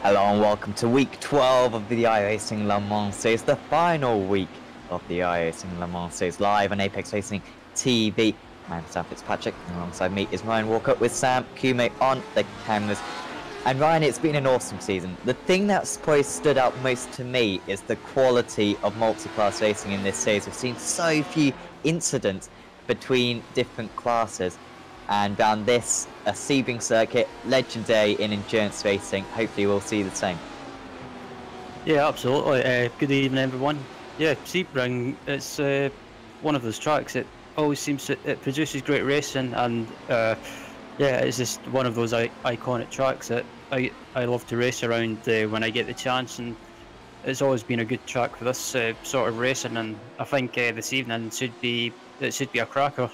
Hello and welcome to week 12 of the iRacing Le Mans Series, the final week of the iRacing Le Mans Series, live on Apex Racing TV. I'm Sam Fitzpatrick, and alongside me is Ryan Walker with Samuli Kumo on the cameras. And Ryan, it's been an awesome season. The thing that's probably stood out most to me is the quality of multi-class racing in this series. We've seen so few incidents between different classes. And on this, a Sebring circuit, legendary in endurance racing. Hopefully we'll see the same. Yeah, absolutely. Good evening, everyone. Yeah, Sebring, it's one of those tracks. It always seems it produces great racing, and yeah, it's just one of those iconic tracks that I love to race around when I get the chance, and it's always been a good track for this sort of racing. And I think this evening should be a cracker.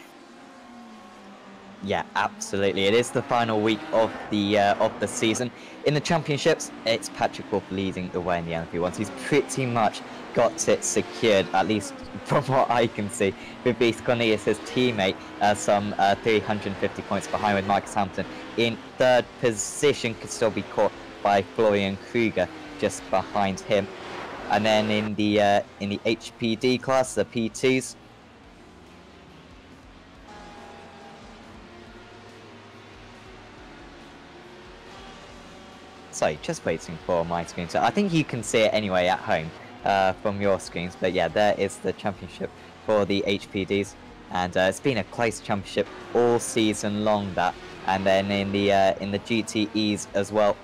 Yeah, absolutely. It is the final week of the season. In the championships, it's Patrick Wolff leading the way in the LMP1s. He's pretty much got it secured, at least from what I can see, with Beast Cornelius, his teammate, some 350 points behind, with Marcus Hampton in third position. Could still be caught by Florian Kruger just behind him. And then in the HPD class, the P2s. Sorry, just waiting for my screen. So I think you can see it anyway at home from your screens. But yeah, there is the championship for the HPDs, and it's been a close championship all season long. That, and then in the GTEs as well.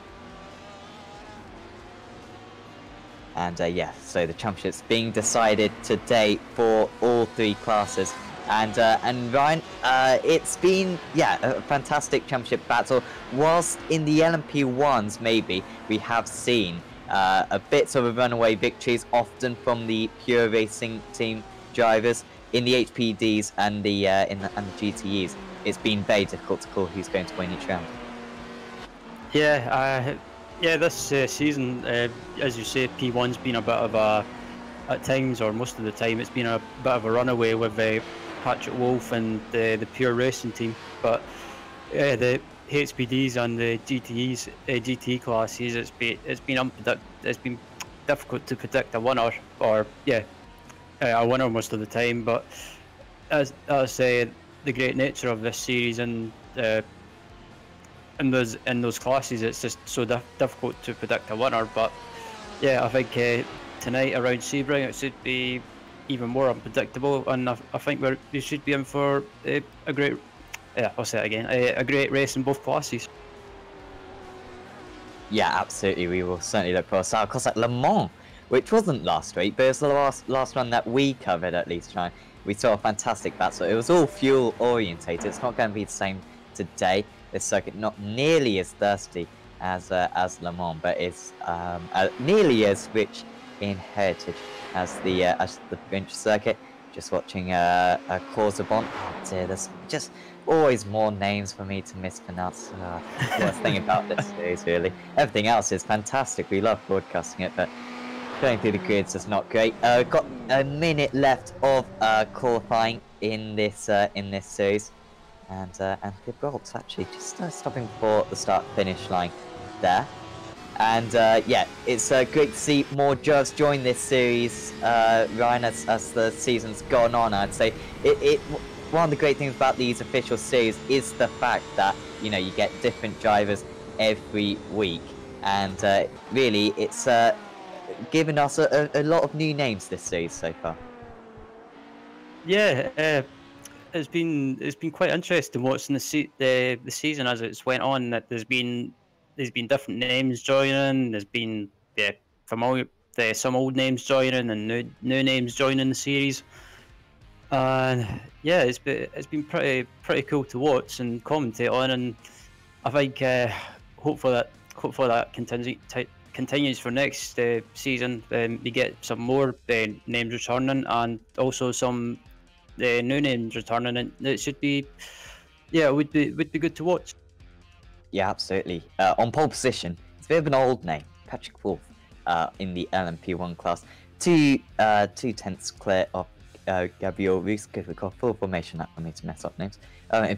And yeah, so the championship's being decided today for all three classes. And Ryan, it's been, yeah, a fantastic championship battle. Whilst in the LMP1s, maybe, we have seen a bit of a runaway victories, often from the pure racing team drivers. In the HPDs and the GTEs, it's been very difficult to call who's going to win each round. Yeah, yeah, this season, as you say, P1's been a bit of a, at times, or most of the time, it's been a bit of a runaway with Patrick Wolff and the pure racing team. But the HPDs and the GTEs, GT classes, it's been difficult to predict a winner, or yeah, a winner most of the time. But as I say, the great nature of this series and in those classes, it's just so difficult to predict a winner. But yeah, I think tonight around Sebring, it should be even more unpredictable, and I think we should be in for a great, I'll say it again, a great race in both classes. Yeah, absolutely. We will certainly look for a style. Of course, like Le Mans, which wasn't last week, but it was the last run that we covered, at least. Right? We saw a fantastic battle. It was all fuel orientated. It's not going to be the same today. This circuit not nearly as thirsty as Le Mans, but it's nearly as rich in heritage as the French circuit. Just watching a Corsabon. Oh dear, there's just always more names for me to mispronounce. Worst thing about this series, really. Everything else is fantastic. We love broadcasting it, but going through the grids is not great. Got a minute left of qualifying in this series, and good bolts actually just stopping before the start-finish line there. And yeah, it's great to see more drivers join this series, Ryan, as the season's gone on. I'd say one of the great things about these official series is the fact that, you know, you get different drivers every week, and really it's given us a lot of new names this series so far. Yeah, it's been quite interesting watching the season as it's went on. That there's been different names joining. There's been some old names joining and new names joining the series. And yeah, it's been pretty cool to watch and commentate on. And I think hopefully that continues for next season. We get some more names returning, and also some new names returning, and it should be, yeah, it would be good to watch. Yeah, absolutely. On pole position, it's a bit of an old name, Patrick Wolff, in the LMP1 class. Two tenths clear of Gabriel Rees. Good, we got full formation up for me to mess up names.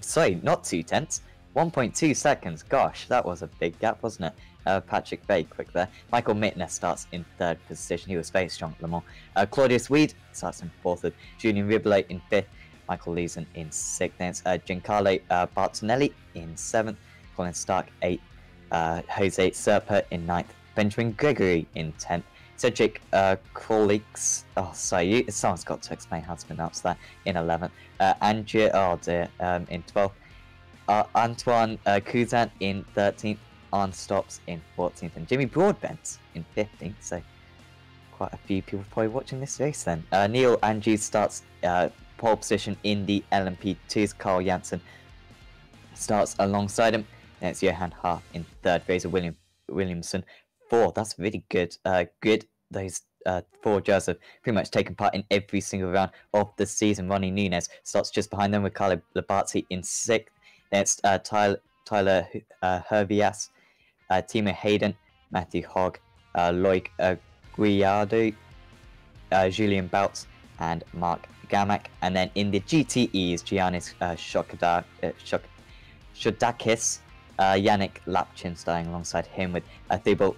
Sorry, not 2 tenths, 1.2 seconds. Gosh, that was a big gap, wasn't it? Patrick very quick there. Michael Mittner starts in 3rd position. He was very strong at Le Mans. Claudius Weed starts in 4th. Julian Ribelet in 5th. Michael Leeson in 6th. Then it's Giancarlo Bartonelli in 7th. Colin Stark 8th. Jose Serpa in 9th. Benjamin Gregory in 10th. Cedric Crolix, someone's got to explain how to pronounce that, in 11th. Andrea, in 12th. Antoine Cousin in 13th. Arne Stops in 14th. And Jimmy Broadbent in 15th. So quite a few people probably watching this race then. Neil Andrews starts pole position in the LMP2s. Carl Janssen starts alongside him. Then it's Johan Hart in 3rd. Fraser Williamson 4th. That's really good. Those 4 drivers have pretty much taken part in every single round of the season. Ronnie Nunez starts just behind them with Carlo Labarti in 6th. Then it's Tyler Hervias, Timo Hayden, Matthew Hogg, Loic Guiardo, Julian Boutz, and Mark Gamak. And then in the GTEs, Giannis Shodakis, Yannick Lapchin starting alongside him with Thibaut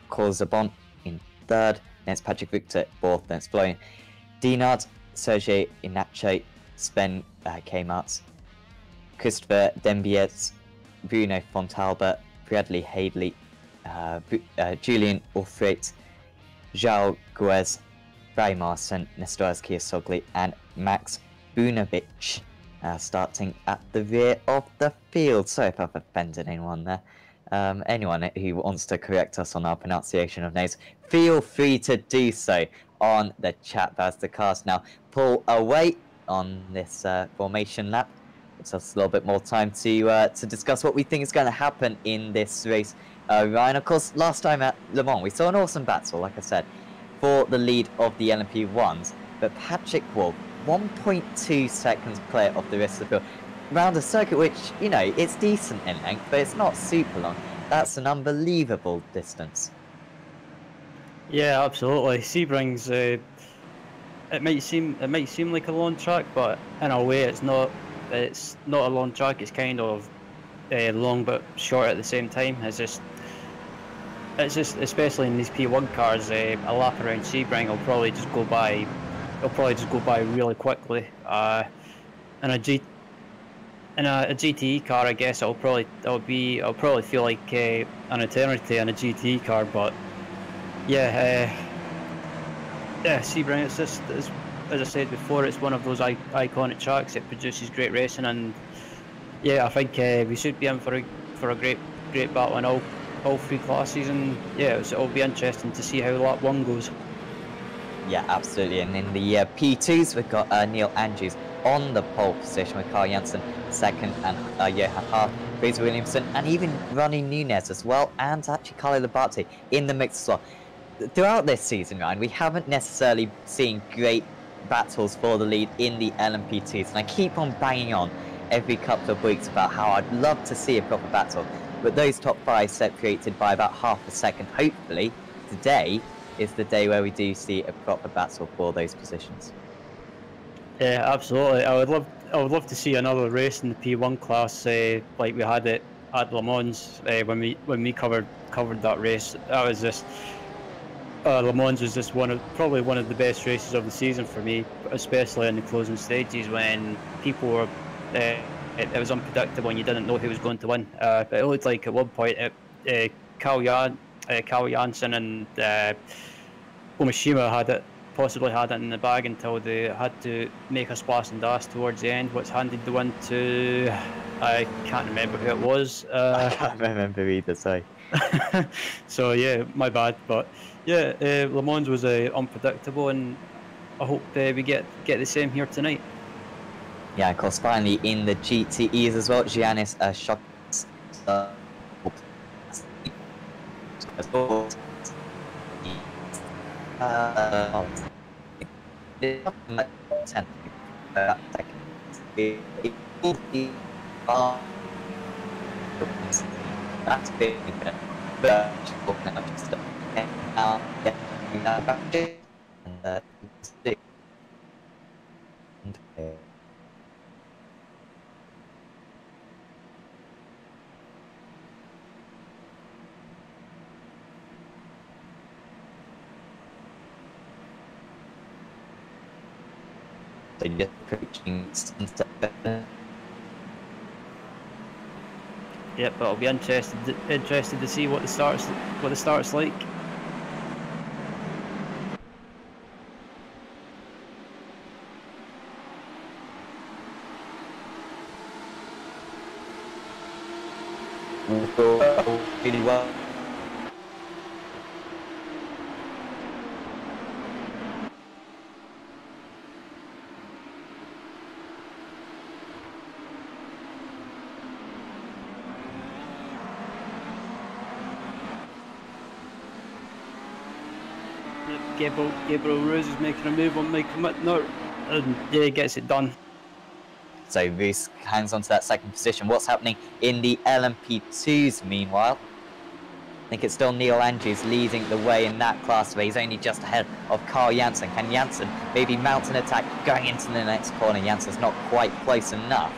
Korzabon in 3rd. Then it's Patrick Victor 4th. Then it's Florian Dinard, Sergei Inacho, Sven Kmartz, Christopher Dembiez, Bruno Fontalba, Bradley Hadley, Julian Ulfreit, João Guez, Barry Marson, Nestoras Kiasogli, and Max Bunovic starting at the rear of the field. Sorry if I've offended anyone there. Anyone who wants to correct us on our pronunciation of names, feel free to do so on the chat as the cars now pull away on this formation lap. Gives us a little bit more time to discuss what we think is going to happen in this race. Ryan, of course, last time at Le Mans, we saw an awesome battle, like I said, for the lead of the LMP1s, but Patrick Wolff, 1.2 seconds clear of the rest of the field. Round a circuit which, you know, it's decent in length, but it's not super long. That's an unbelievable distance. Yeah, absolutely. Sebring's it might seem like a long track, but in a way it's not. It's not a long track. It's kind of long but short at the same time. It's just especially in these P1 cars, a lap around Sebring will probably just go by. It'll probably just go by really quickly. In a GTE car, I guess it'll probably feel like an eternity in a GTE car. But yeah, Sebring. It's just as I said before, it's one of those iconic tracks. It produces great racing, and yeah, I think we should be in for a great battle in all 3 classes. And yeah, it'll be interesting to see how lap 1 goes. Yeah, absolutely. And in the P2s, we've got Neil Andrews on the pole position with Carl Janssen 2nd, and Johan Hart, Fraser Williamson, and even Ronnie Nunez as well, and actually Carlo Labarti in the mix as well. Throughout this season, Ryan, we haven't necessarily seen great battles for the lead in the LMP2s, and I keep on banging on every couple of weeks about how I'd love to see a proper battle, but those top 5 separated by about half a second. Hopefully today is the day where we do see a proper battle for those positions. Yeah, absolutely. I would love to see another race in the P1 class, like we had it at Le Mans when we covered that race. That was just Le Mans was just probably one of the best races of the season for me, especially in the closing stages when people were. It was unpredictable and you didn't know who was going to win. But it looked like at one point Carl Janssen and Omishima possibly had it in the bag until they had to make a splash and dash towards the end, which handed the win to I can't remember who it was. I can't remember either, sorry. So yeah, my bad. But yeah, Le Mans was unpredictable, and I hope we get the same here tonight. Yeah, of course, finally in the GTEs as well, Giannis Shots. That's big, but They just approaching sunset. Yep, but I'll be interested to see what the start's like. Really well. Gabriel Rose is making a move on Michael Mittner, and yeah, he gets it done. So Roos hangs on to that second position. What's happening in the LMP2s meanwhile? I think it's still Neil Andrews leading the way in that class, but he's only just ahead of Carl Janssen. Can Janssen maybe mount an attack going into the next corner? Janssen's not quite close enough.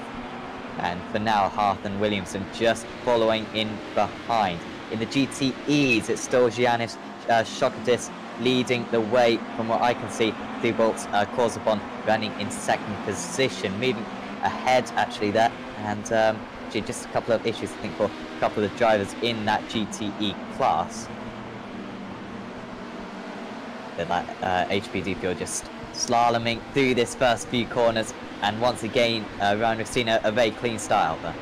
And for now, Harth and Williamson just following in behind. In the GTEs, it's still Giannis Shokadis leading the way from what I can see. Thibault Korzabon running in second position, moving ahead actually there, and just a couple of issues I think for a couple of the drivers in that GTE class. That HPD fuel just slaloming through this first few corners, and once again Ryan, we've seen a very clean start there.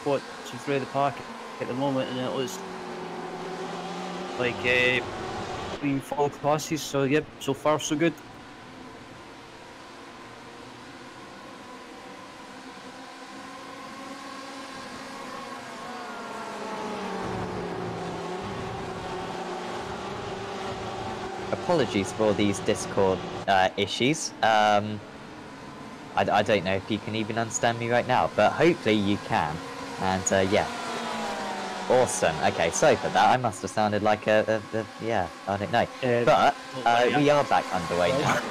Watching through the park at the moment, and it looks like clean fall classes, so yep, so far so good. Apologies for these Discord issues. I don't know if you can even understand me right now, but hopefully you can. And yeah, awesome. Okay, sorry for that. I must have sounded like yeah, I don't know. But we are back underway now.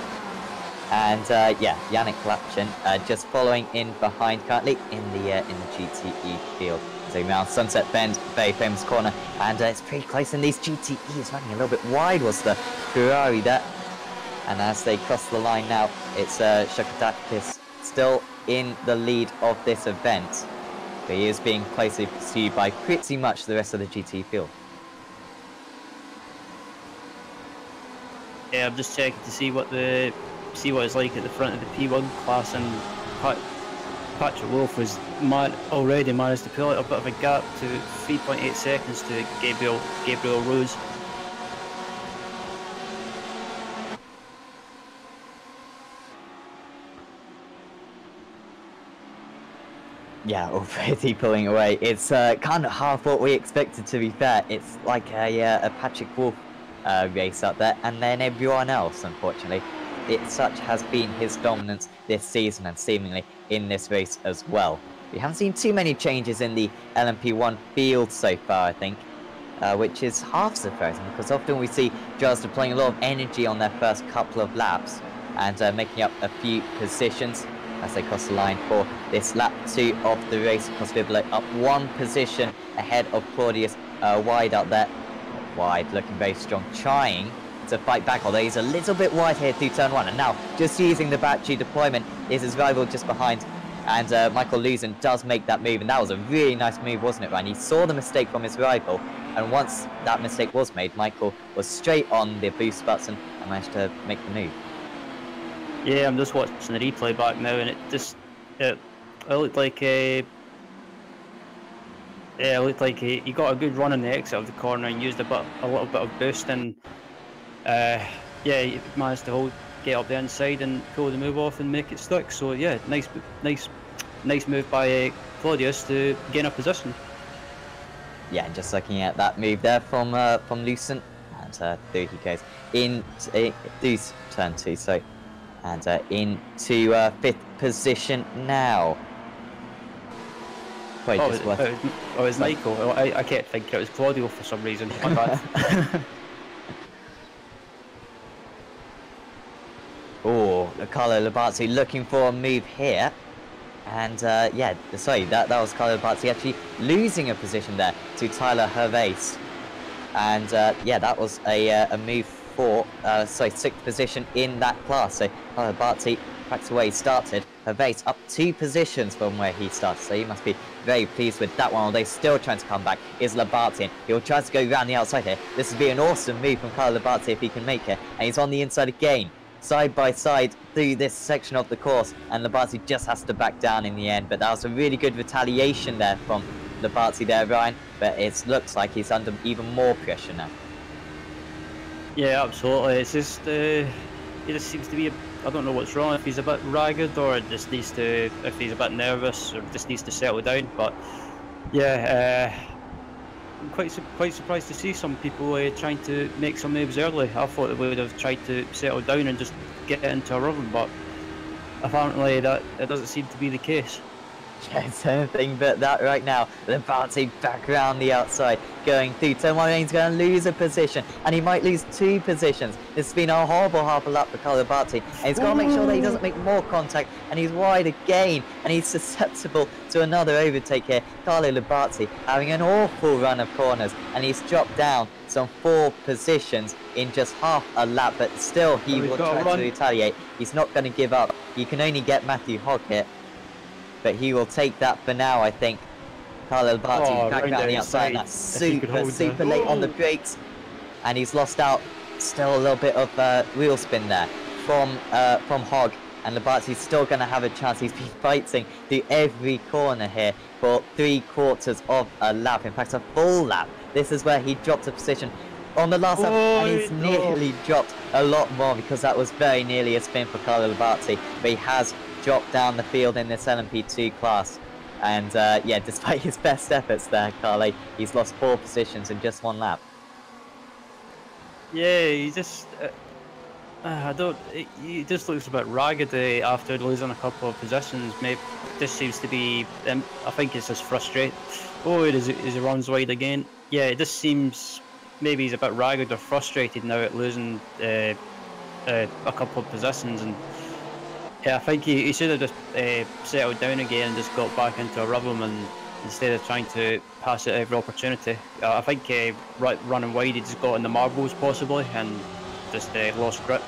And yeah, Yannick Lapchin just following in behind currently in the GTE field. So now Sunset Bend, very famous corner, and it's pretty close in these GTEs. Running a little bit wide was the Ferrari there. And as they cross the line now, it's Shokadakis still in the lead of this event. But he is being closely pursued by pretty much the rest of the GT field. Yeah, I'm just checking to see what it's like at the front of the P1 class, and Patrick Wolf was already managed to pull out a bit of a gap to 3.8 seconds to Gabriel Rose. Yeah, already pulling away. It's kind of half what we expected, to be fair. It's like a Patrick Wolf race up there, and then everyone else, unfortunately. Such has been his dominance this season, and seemingly in this race as well. We haven't seen too many changes in the LMP1 field so far, I think, which is half surprising, because often we see drivers deploying a lot of energy on their first couple of laps, and making up a few positions as they cross the line for this lap 2 of the race. Cosvibolo up one position ahead of Claudius Wide out there. Wide looking very strong, trying to fight back, although he's a little bit wide here through turn 1. And now just using the battery deployment is his rival just behind. And Michael Luzon does make that move, and that was a really nice move, wasn't it, Ryan? He saw the mistake from his rival, and once that mistake was made, Michael was straight on the boost button and managed to make the move. Yeah, I'm just watching the replay back now, and it looked like he got a good run on the exit of the corner and used a little bit of boost, and yeah, he managed to get up the inside and pull the move off and make it stick. So yeah, nice move by Claudius to gain a position. Yeah, and just looking at that move there from Lucent, and through he goes into turn 2. So. And into 5th position now. Wait, it was Michael. I kept thinking it was Claudio for some reason. My bad. Oh, Carlo Labazzi looking for a move here. And yeah, sorry, that was Carlo Barzi actually losing a position there to Tyler Hervase. And yeah, that was a move for, sorry, 6th position in that class. So Carlo Barzi, back to where he started. Hervase up 2 positions from where he started. So he must be very pleased with that one. Although still trying to come back is Labartine. He'll try to go around the outside here. This would be an awesome move from Carlo Labartine if he can make it. And he's on the inside again. Side by side through this section of the course, and Labartine just has to back down in the end. But that was a really good retaliation there from Labartine there, Ryan. But it looks like he's under even more pressure now. Yeah, absolutely. It's just he just seems to be. I don't know what's wrong. If he's a bit ragged, or just needs to. If he's a bit nervous, or just needs to settle down. But yeah. I'm quite surprised to see some people trying to make some moves early. I thought they would have tried to settle down and just get into a rhythm, but apparently that doesn't seem to be the case. Yeah, it's anything but that right now. Labartine back around the outside, going through turn 1, and he's going to lose a position, and he might lose 2 positions. This has been a horrible half a lap for Carlo Labartine, and he's got to make sure that he doesn't make more contact, and he's wide again, and he's susceptible to another overtake here. Carlo Labartine having an awful run of corners, and he's dropped down some 4 positions in just half a lap, but still he will try to retaliate. He's not going to give up. You can only get Matthew Hogg here, but he will take that for now, I think. Carlo Labartine back down the outside. That's super late on the brakes, and he's lost out. Still a little bit of wheel spin there from Hogg, and Labartine's still going to have a chance. He's been fighting through every corner here for 3/4 of a lap. In fact, a full lap. This is where he dropped a position on the last lap, and he's nearly dropped a lot more, because that was very nearly a spin for Carlo Labartine. But he has dropped down the field in this LMP2 class, and yeah, despite his best efforts there, Carlo, he's lost 4 positions in just 1 lap. Yeah, he just he just looks a bit ragged after losing a couple of positions. Maybe this seems to be I think it's just frustrated. Oh, he runs wide again. Yeah, it just seems maybe he's a bit ragged or frustrated now at losing a couple of positions. And yeah, I think he should have just settled down again and just got back into a rhythm, and instead of trying to pass it every opportunity. I think running wide, he just got in the marbles possibly, and just lost grip.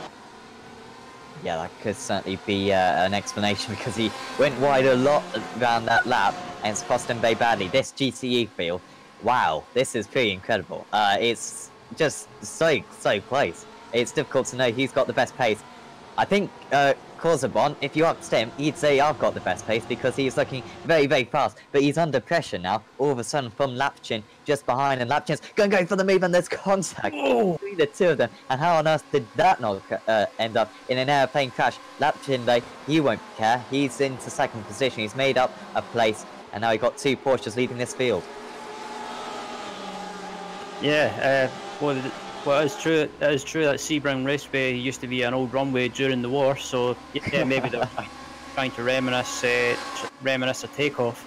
Yeah, that could certainly be an explanation, because he went wide a lot around that lap, and it's cost him very badly. This GTE field, wow, this is pretty incredible. It's just so close. It's difficult to know who's got the best pace. I think Corzabon, if you asked him, he'd say I've got the best pace, because he's looking very fast. But he's under pressure now, all of a sudden, from Lapchin just behind, and Lapchin's going for the move, and there's contact between the 2 of them. And how on earth did that not end up in an airplane crash? Lapchin, though, he won't care. He's into 2nd position. He's made up a place, and now we've got 2 Porsches leading this field. Yeah, well, it's true that Sebring Raceway used to be an old runway during the war, so yeah, maybe they're trying to reminisce a takeoff.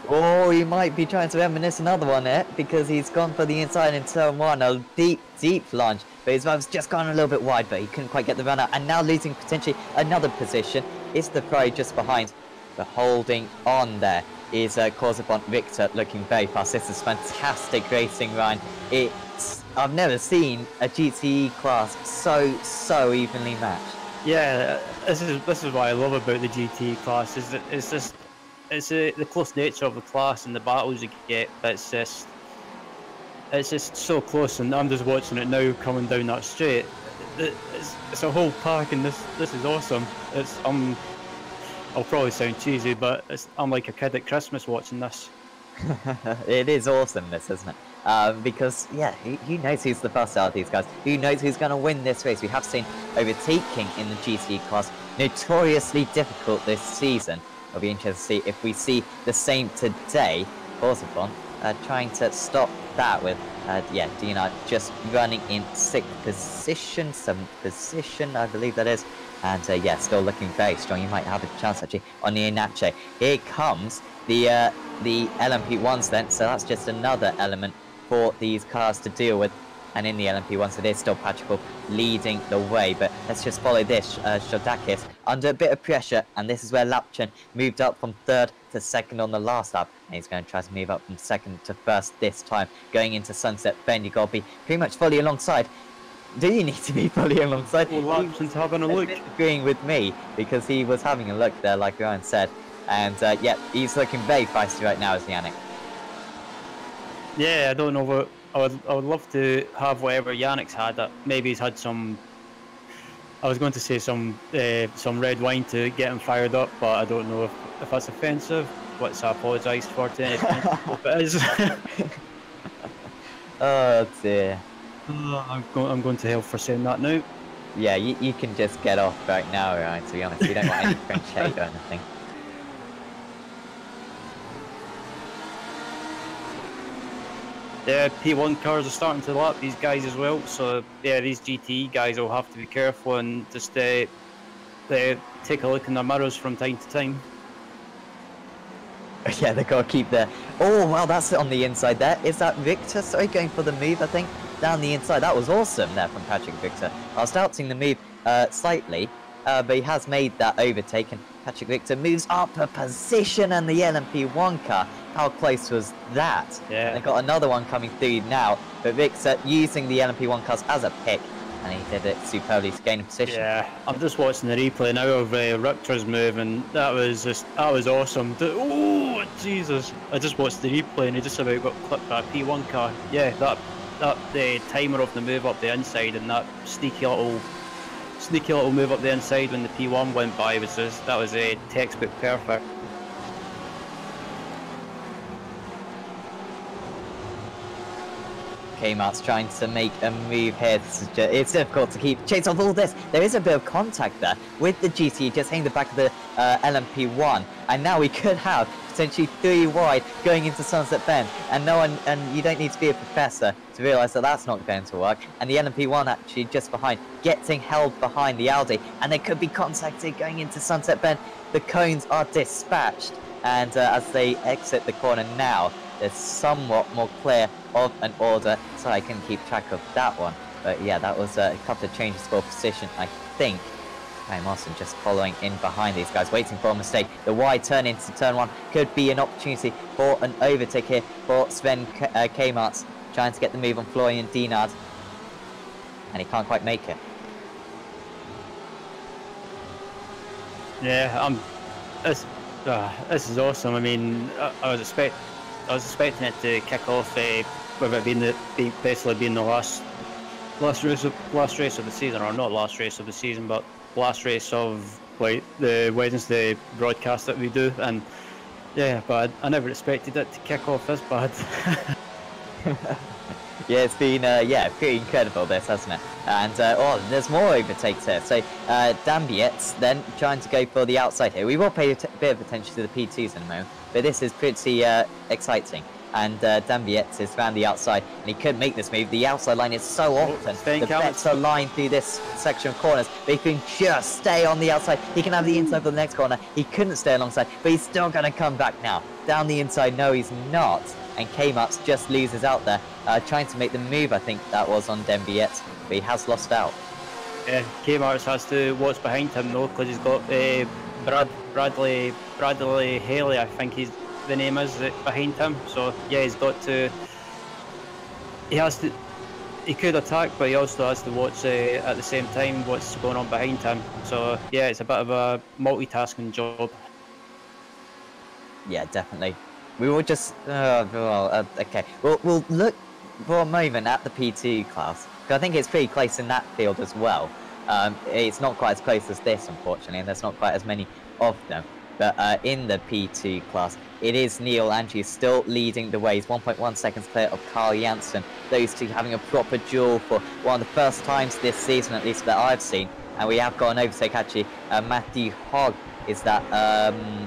Oh, he might be trying to reminisce another one there, because he's gone for the inside in turn 1, a deep lunge, but his valve's just gone a little bit wide, but he couldn't quite get the run out, and now losing potentially another position. It's the Ferrari just behind, but holding on there is Corzabon Victor, looking very fast. This is fantastic racing, Ryan. I've never seen a GTE class so evenly matched. Yeah, this is what I love about the GTE class. Is that it's the close nature of the class and the battles you get. But it's just so close, and I'm just watching it now coming down that straight. It's a whole pack, and this is awesome. I'll probably sound cheesy, but I'm like a kid at Christmas watching this. It is awesome, this, isn't it? Because, yeah, who knows who's the best out of these guys? Who knows who's going to win this race? We have seen overtaking in the GT class notoriously difficult this season. It'll be interesting to see if we see the same today. Corzabon trying to stop that with, yeah, Dina just running in 6th position, 7th position, I believe that is. And, yeah, still looking very strong. You might have a chance, actually, on the Inache. Here comes the LMP1s then, so that's just another element for these cars to deal with. and in the LMP1, so there's still Patrick Wolf leading the way. But let's just follow this. Shodakis under a bit of pressure, and this is where Lapchin moved up from 3rd to 2nd on the last lap, and he's going to try to move up from 2nd to 1st this time. Going into Sunset Bend, you got to be pretty much fully alongside. Do you need to be fully alongside? Well, Lapchin's having a look. Agreeing with me, because he was having a look there, like Ryan said. And yeah, he's looking very feisty right now, isn't he, Yannick? Yeah, I don't know what I would love to have whatever Yannick's had. Maybe he's had some. I was going to say some red wine to get him fired up, but I don't know if that's offensive. What's I apologise for to any if it is. Oh dear. I'm going to hell for saying that now. Yeah, you can just get off right now, right? To be honest, we don't want any French hate or anything. Yeah, P1 cars are starting to lap these guys as well, so yeah, these GTE guys will have to be careful and just take a look in their mirrors from time to time. Yeah, they've got to keep their... Oh, wow, that's it on the inside there. Is that Victor? Sorry, going for the move, I think, down the inside. That was awesome there from Patrick Victor. I was doubting the move slightly, but he has made that overtake, and Patrick Victor moves up a position, and the LMP1 car, how close was that? Yeah. They've got another one coming through now, but Victor using the LMP1 cars as a pick, and he did it superbly to gain a position. Yeah, I'm just watching the replay now of Riptor's move, and that was awesome. Oh, Jesus. I just watched the replay, and he just about got clipped by a P1 car. Yeah, the timer of the move up the inside, and that sneaky little move up the inside when the P1 went by that was a textbook perfect. Kmart's trying to make a move here. It's difficult to keep chase off all this. There is a bit of contact there with the GT just hitting the back of the LMP1, and now we could have potentially 3 wide going into Sunset Bend, and you don't need to be a professor to realise that that's not going to work. And the LMP1 actually just behind, getting held behind the Audi, and they could be contacted going into Sunset Bend. The cones are dispatched, and as they exit the corner now, they're somewhat more clear of an order, so I can keep track of that one. But yeah, that was a couple of changes for position, I think. Ryan Austin just following in behind these guys, waiting for a mistake. The wide turn into turn 1 could be an opportunity for an overtake here for Sven Kmart's, trying to get the move on Florian Dinard, and he can't quite make it. Yeah, this is awesome. I mean, I was expecting it to kick off with it basically being the last race of the season, or not last race of the season, but last race of like the Wednesday broadcast that we do. And yeah, but I never expected it to kick off this bad. Yeah, it's been pretty incredible this, hasn't it? And oh, there's more overtakes here. So Dambiet's then trying to go for the outside here. We will pay a bit of attention to the P2s in a moment, but this is pretty exciting. And Dambiet's is around the outside, and he could make this move. The outside line is so often the better line through this section of corners, but he can just stay on the outside. He can have the inside for the next corner. He couldn't stay alongside, but he's still going to come back now. Down the inside, no, he's not. And Kmart's just loses out there, trying to make the move. I think that was on Dembiet, but he has lost out. Yeah, Kmart's has to watch behind him though, because he's got Bradley Haley, I think the name is, behind him. So yeah, he's got to. He could attack, but he also has to watch at the same time what's going on behind him. So yeah, it's a bit of a multitasking job. Yeah, definitely. We will just, okay. We'll look for a moment at the P2 class, because I think it's pretty close in that field as well. It's not quite as close as this, unfortunately, and there's not quite as many of them. But in the P2 class, it is Neil Andrews still leading the way. He's 1.1 seconds clear of Carl Janssen. Those two having a proper duel for one of the first times this season, at least that I've seen. And we have got an overtake, actually. Matthew Hogg is that,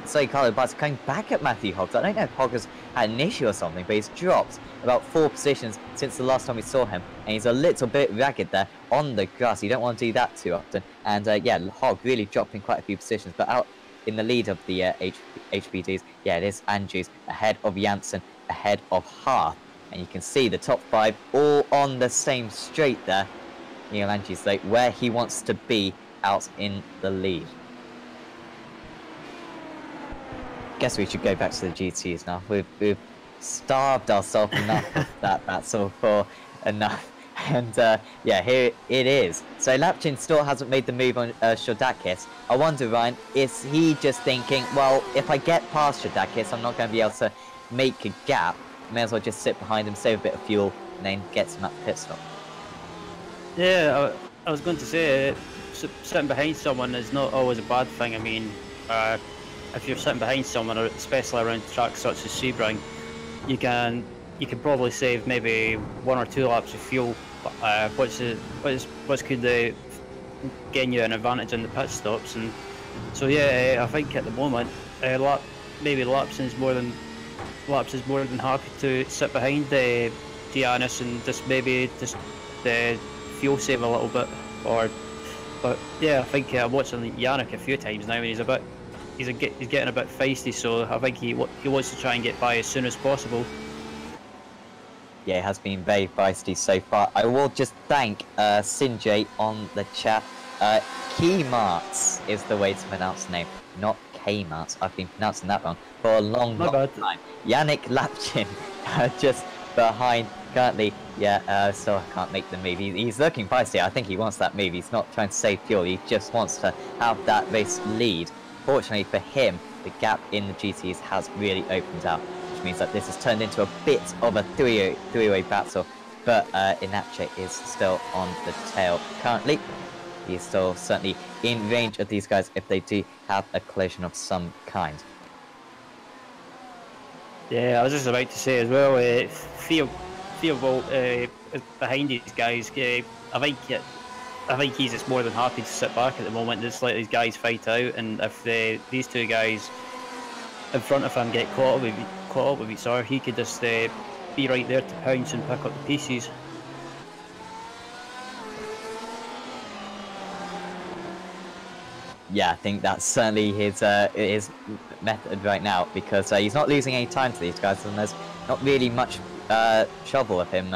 sorry, Carlo Bart's coming back at Matthew Hogg. I don't know if Hogg has had an issue or something, but he's dropped about 4 positions since the last time we saw him. And he's a little bit ragged there on the grass. You don't want to do that too often. And yeah, Hogg really dropping quite a few positions, but out in the lead of the HPDs, yeah, it is Andrews ahead of Janssen, ahead of Hart. And you can see the top 5 all on the same straight there. Neil Angie's like where he wants to be out in the lead. Guess we should go back to the GTs now. We've starved ourselves enough of that battle for enough. And yeah, here it is. So Lapchin still hasn't made the move on Shodakis. I wonder, Ryan, is he just thinking, well, if I get past Shodakis, I'm not going to be able to make a gap. May as well just sit behind him, save a bit of fuel, and then get him at the pit stop. Yeah, I was going to say, sitting behind someone is not always a bad thing. I mean, if you're sitting behind someone, especially around tracks such as Sebring, you can probably save maybe 1 or 2 laps of fuel, which could gain you an advantage in the pit stops. And so yeah, I think at the moment, Lapson's more than happy to sit behind Giannis and just fuel save a little bit. But yeah, I think I'm watching Yannick a few times now, and he's getting a bit feisty. So I think he wants to try and get by as soon as possible. Yeah, it has been very feisty so far. I will just thank Sinjay on the chat. Keymarts is the way to pronounce the name, not Kmarts. I've been pronouncing that wrong for a long time. Yannick Lapchin just behind currently. Yeah, so I can't make the move. He's looking feisty. I think he wants that move. He's not trying to save fuel. He just wants to have that race lead. Fortunately for him, the gap in the GTs has really opened out, which means that this has turned into a bit of a three-way battle. But Inache is still on the tail currently. He is still certainly in range of these guys if they do have a collision of some kind. Yeah, I was just about to say as well, Theobald behind these guys. I think he's just more than happy to sit back at the moment, just let these guys fight out. And if these 2 guys in front of him get caught up with each other, he could just be right there to pounce and pick up the pieces. Yeah, I think that's certainly his method right now, because he's not losing any time to these guys, and there's not really much trouble of him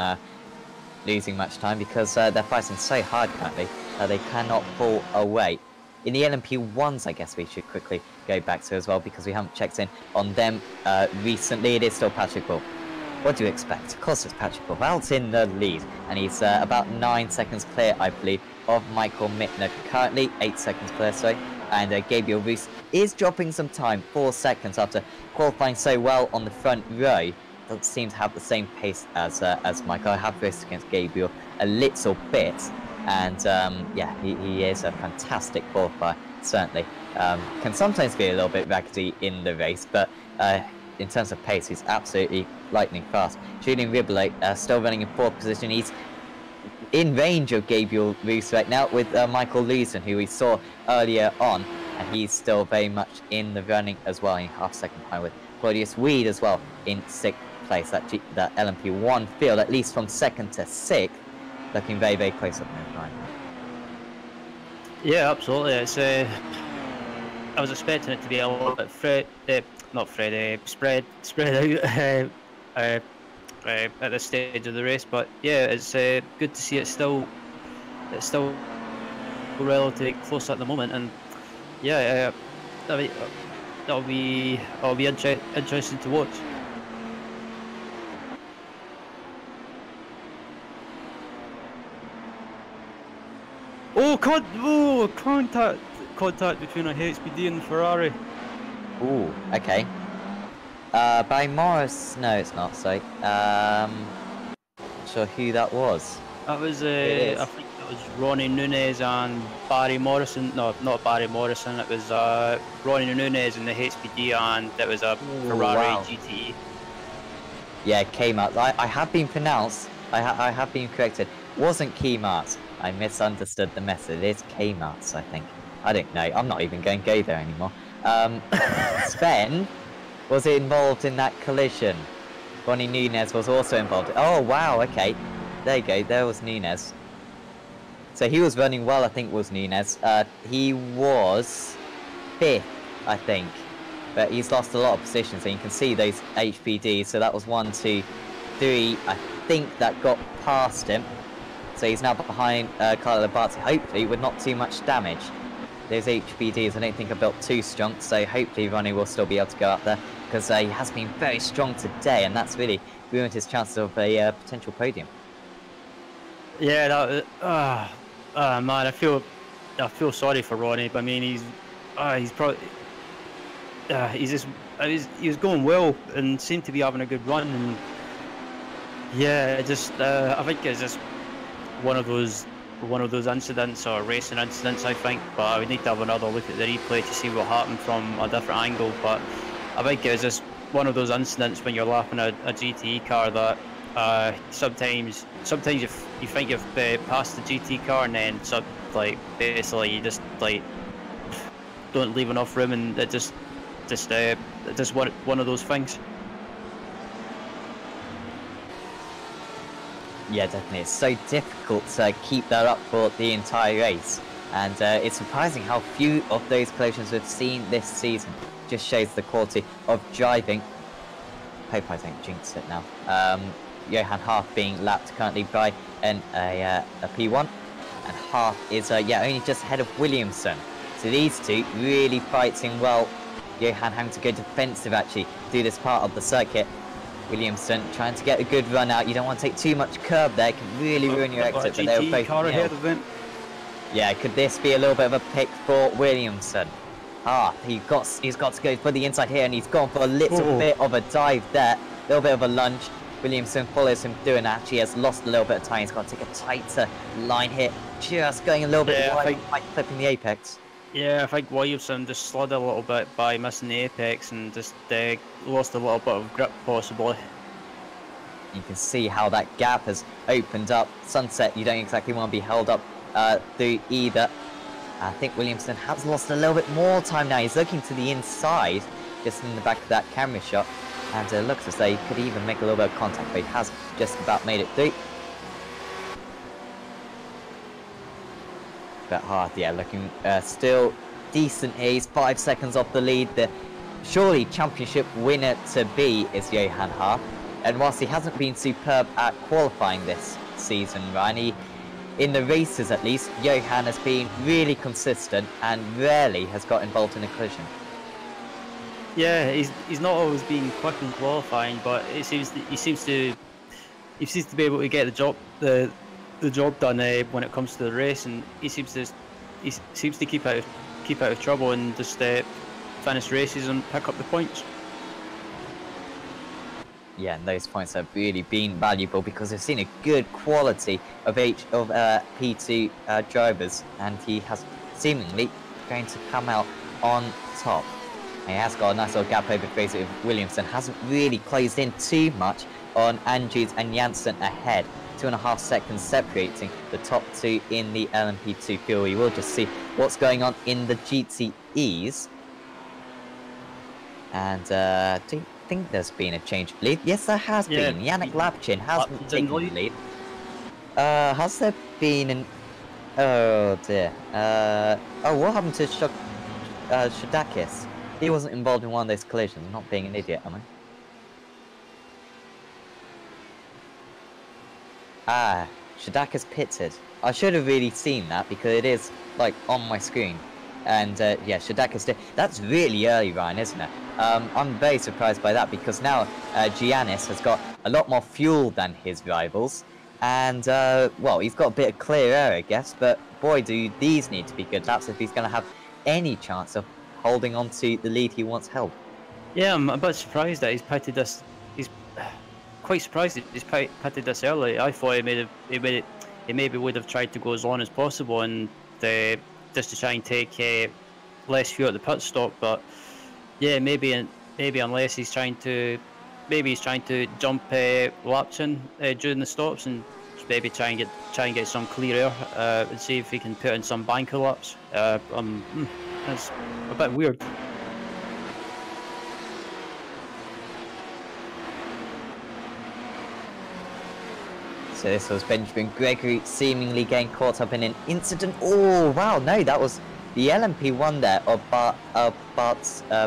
losing much time, because they're fighting so hard currently that they cannot pull away. In the LMP1s, I guess we should quickly go back to as well, because we haven't checked in on them recently. It is still Patrick Bull. What do you expect? Of course it's Patrick Bull out in the lead, and he's about 9 seconds clear, I believe, of Michael Mittner. Currently 8 seconds clear, sorry. And Gabriel Rees is dropping some time, 4 seconds after qualifying so well on the front row. Doesn't seem to have the same pace as Michael. I have raced against Gabriel a little bit, and yeah, he is a fantastic qualifier, certainly. Can sometimes be a little bit raggedy in the race, but in terms of pace, he's absolutely lightning fast. Julian Ribble still running in 4th position. He's in range of Gabriel Rees right now with Michael Leeson, who we saw earlier on, and he's still very much in the running as well, in half-second behind with Claudius Weed as well in 6th place. That LMP1 field, at least from 2nd to 6th, looking very, very close up there, right? Yeah, absolutely. It's I was expecting it to be a little bit spread out at this stage of the race, but yeah, it's good to see it's still relatively close at the moment, and yeah, that'll be interesting to watch. Contact between a HPD and Ferrari. Ooh, okay. By Morris? No, it's not. Sorry. Not sure who that was. That was I think it was Ronnie Nunez and Barry Morrison. No, not Barry Morrison. It was Ronnie Nunez in the HPD, and it was a Ferrari GTE. Yeah, Kmart. I have been pronounced. I have been corrected. It wasn't Kmart. I misunderstood the method. It is Kmart's, I think. I don't know. I'm not even going to go there anymore. Sven, was it involved in that collision? Ronnie Nunez was also involved. Oh, wow, okay. There you go, there was Nunez. So he was running well, I think, was Nunez. He was 5th, I think. But he's lost a lot of positions, and you can see those HPDs. So that was 1, 2, 3, LMP3, I think that got past him. So he's now behind Carlo Barty, hopefully with not too much damage. Those HPDs I don't think are built too strong, so hopefully Ronnie will still be able to go up there, because he has been very strong today, and that's really ruined his chances of a potential podium. Yeah, man, I feel sorry for Ronnie. I mean, he's probably he was going well and seemed to be having a good run, and yeah, I think it's just one of those incidents or racing incidents, I think. But I would need to have another look at the replay to see what happened from a different angle. But I think it's just one of those incidents when you're lapping a GTE car that sometimes you think you've passed the GT car, and then basically you just don't leave enough room, and it just one of those things. Yeah, definitely. It's so difficult to keep that up for the entire race, and it's surprising how few of those collisions we've seen this season. Just shows the quality of driving. Hope I don't jinx it now. Johan Hart being lapped currently by a P1, and Hart is only just ahead of Williamson. So these two really fighting well. Johan having to go defensive actually through this part of the circuit. Williamson trying to get a good run out. You don't want to take too much curb there, it can really ruin your exit. But they were both car ahead of him. Yeah, could this be a little bit of a pick for Williamson? He's got to go for the inside here, and he's gone for a little bit of a dive there, a little bit of a lunge. Williamson follows him through and actually has lost a little bit of time. He's got to take a tighter line here, just going a little bit wide, clipping the apex. Yeah, I think Williamson just slid a little bit by missing the apex and just lost a little bit of grip possibly. You can see how that gap has opened up. Sunset, you don't exactly want to be held up through either. I think Williamson has lost a little bit more time now. He's looking to the inside, just in the back of that camera shot. And it looks as though he could even make a little bit of contact, but he has just about made it through. But Hart, yeah, looking still decent here. He's 5 seconds off the lead. The surely championship winner to be is Johan Hart. And whilst he hasn't been superb at qualifying this season, Ryan, in the races at least, Johan has been really consistent and rarely has got involved in a collision. Yeah, he's not always been quick in qualifying, but he seems to be able to get the job done when it comes to the race, and he seems to keep out of trouble and just finish races and pick up the points. Yeah, and those points have really been valuable because we've seen a good quality of P2 drivers, and he has seemingly going to come out on top. He has got a nice little gap over Fraser with Williamson. Hasn't really closed in too much on Andrews and Janssen ahead. 2.5 seconds separating the top two in the LMP2 field. We will just see what's going on in the GTEs. And do you think there's been a change of lead? Yes, there has been. Yannick Lapchin has taken the lead. Has there been an... Oh dear. What happened to Shadakis? He wasn't involved in one of those collisions. I'm not being an idiot, am I? Shadakis pitted. I should have really seen that because it is, like, on my screen. And, yeah, Shadakis did. That's really early, Ryan, isn't it? I'm very surprised by that because now Giannis has got a lot more fuel than his rivals. And, well, he's got a bit of clear air, I guess. But, boy, do these need to be good laps if he's going to have any chance of holding on to the lead he once held. Yeah, I'm a bit surprised that he's pitted this. He's quite surprised that he's pitted this early. I thought he maybe would have tried to go as long as possible and just to try and take less fuel at the pit stop. But yeah, maybe unless he's trying to jump laps in during the stops and maybe try and get some clear air and see if he can put in some banker laps. That's a bit weird. So this was Benjamin Gregory seemingly getting caught up in an incident. Oh wow, no, that was the LMP1 there of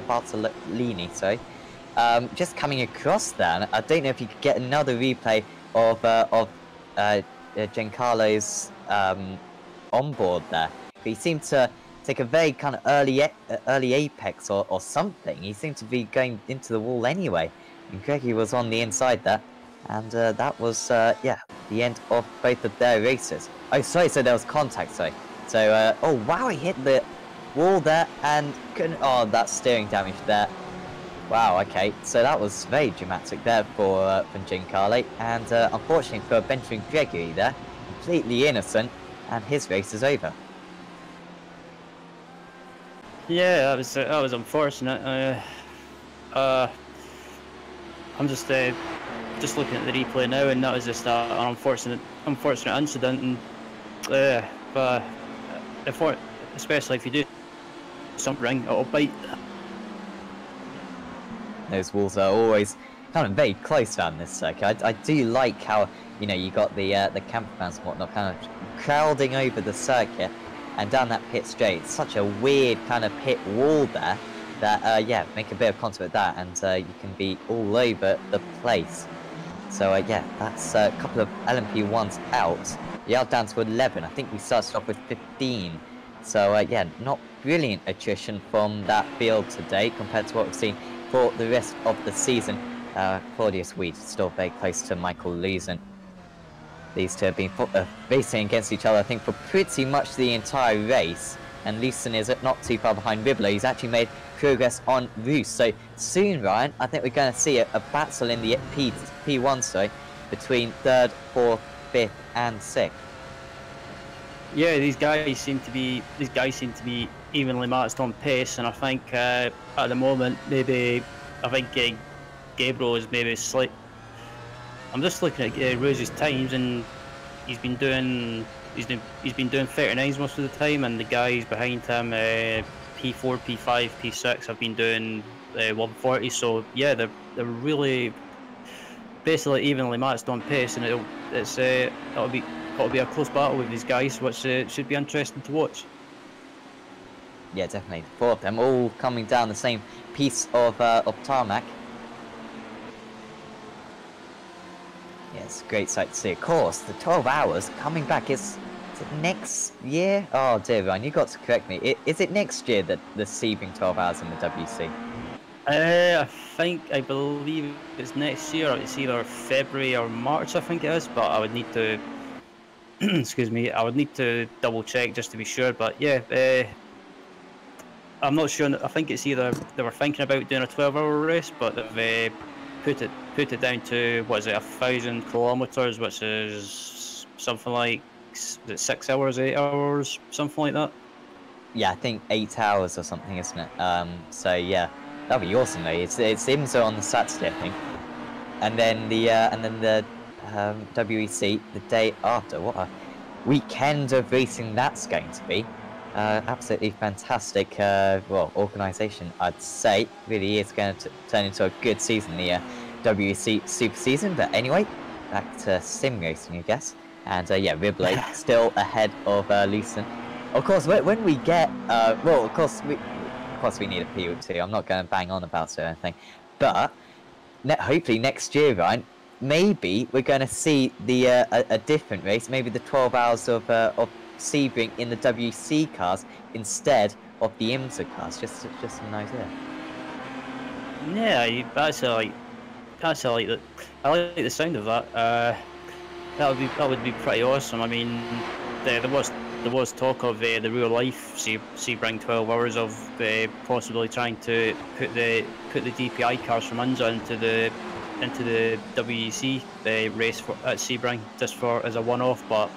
Bartolini, sorry. just coming across there. I don't know if you could get another replay of Giancarlo's onboard there. But he seemed to take a very kind of early apex or something. He seemed to be going into the wall anyway. And Gregory was on the inside there. And that was, yeah, the end of both of their races. Oh, sorry, so there was contact, sorry. So, oh wow, he hit the wall there and couldn't, oh, that steering damage there. Wow, okay, so that was very dramatic there for Giancarlo. And unfortunately for Benjamin Gregory there, completely innocent, and his race is over. Yeah, that was unfortunate. I'm just looking at the replay now, and that was just an unfortunate incident. And but especially if you do something, it'll bite. Those walls are always kind of very close around this circuit. I do like how, you know, you got the camper vans and whatnot kind of crowding over the circuit and down that pit straight. It's such a weird kind of pit wall there that, yeah, make a bit of contact with that and you can be all over the place. So, yeah, that's a couple of LMP1s out. We are down to 11. I think we started off with 15. So, yeah, not brilliant attrition from that field today compared to what we've seen for the rest of the season. Claudius Weed still very close to Michael Luzon. These two have been racing against each other, I think, for pretty much the entire race. And Luzon is not too far behind Ribbler. He's actually made progress on Roos. So soon, Ryan, I think we're going to see a battle in the P1, sorry, between 3rd, 4th, 5th, and 6th. Yeah, these guys seem to be evenly matched on pace, and I think at the moment maybe Gabriel is maybe slight. I'm just looking at Rose's times, and he's been doing 39s most of the time, and the guys behind him, P4, P5, P6, have been doing 140. So yeah, they're really basically evenly matched on pace, and it'll be a close battle with these guys, which should be interesting to watch. Yeah, definitely. Four of them all coming down the same piece of tarmac. Yeah, it's a great sight to see. Of course, the 12 hours coming back is it next year? Oh dear, Ryan, you got to correct me. Is it next year that the Sebring 12 hours in the WC? I believe it's next year. It's either February or March, I think it is, but I would need to excuse me, I would need to double check just to be sure. But yeah, I'm not sure. I think it's either they were thinking about doing a 12-hour race, but they've put it down to, what is it, 1,000 kilometers, which is something like, is it 6 hours, 8 hours, something like that. Yeah, I think 8 hours or something, isn't it? So yeah, that'd be awesome though. It's IMSA on the Saturday, I think, and then the WEC the day after. What a weekend of racing that's going to be. Absolutely fantastic, well, organisation, I'd say. Really is going to turn into a good season, the WEC Super Season. But anyway, back to sim racing, I guess. And yeah, Ribley still ahead of Lucen. Of course, when we get, well, of course we need a P2. I'm not going to bang on about it or anything. But hopefully next year, Ryan, maybe we're going to see the a different race. Maybe the 12 hours of Sebring in the WC cars instead of the IMSA cars. Just an idea. Yeah, I like the sound of that. That would be pretty awesome. I mean, there was talk of the real life Sebring 12 hours of possibly trying to put the DPI cars from Unza into the WEC race at Sebring just as a one-off, but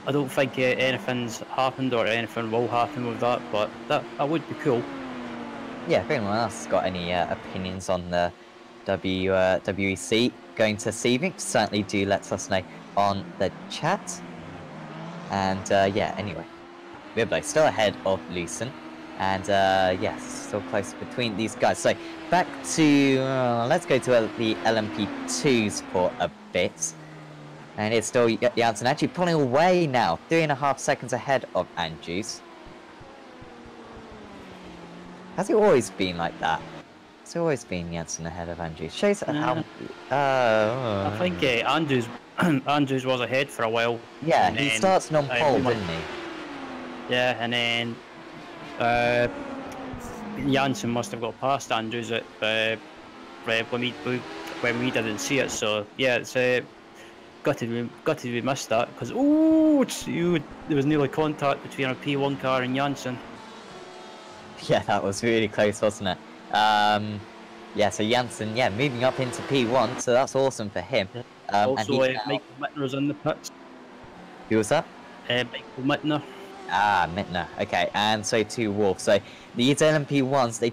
I don't think anything's happened or anything will happen with that, but that would be cool. Yeah, if anyone else has got any opinions on the WEC going to Sebring, certainly do let us know on the chat. And yeah, anyway, Ribley still ahead of Lucen, and yes, still close between these guys. So back to let's go to the LMP2s for a bit. And it's still Janssen actually pulling away now, 3.5 seconds ahead of Andrews. Has it always been like that? It's always been Jensen ahead of Andrews. Shows how. I think Andrews Andrews was ahead for a while. Yeah, and he then, starts on pole, didn't he? Yeah, and then Janssen must have got past Andrews at when we didn't see it. So yeah, it's gutted we missed that because there was nearly contact between a P1 car and Janssen. Yeah, that was really close, wasn't it? Yeah, so Janssen, yeah, moving up into P1, so that's awesome for him. Also, Michael Mittner was in the pits. Who was that? Michael Mittner. Ah, Mittner. Okay, and so too Wolf. So these LMP1s, they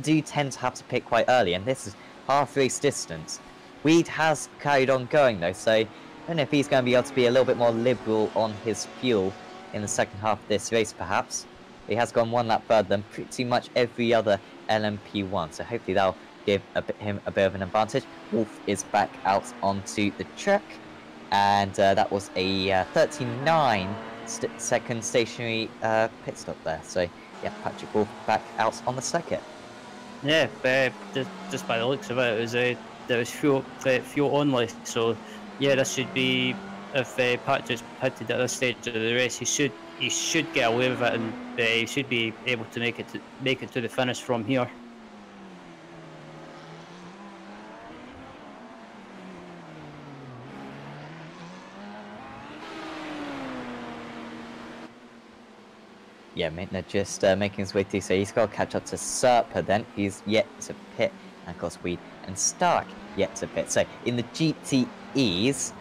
do tend to have to pick quite early, and this is half race distance. Weed has carried on going though, so I don't know if he's going to be able to be a little bit more liberal on his fuel in the second half of this race, perhaps. He has gone one lap further than pretty much every other LMP1, so hopefully that'll give him a bit of an advantage. Wolf is back out onto the track, and that was a 39-second stationary pit stop there. So yeah, Patrick Wolf back out on the circuit. Yeah, just by the looks of it, there was fuel only. So yeah, this should be, if Patrick's pitted at this stage of the race, he should get away with it, and he should be able to make it to the finish from here. Yeah, Mittner just making his way through, so he's got to catch up to Serpa then. He's yet to pit, and of course Weed and Stark yet to pit. So in the GTEs,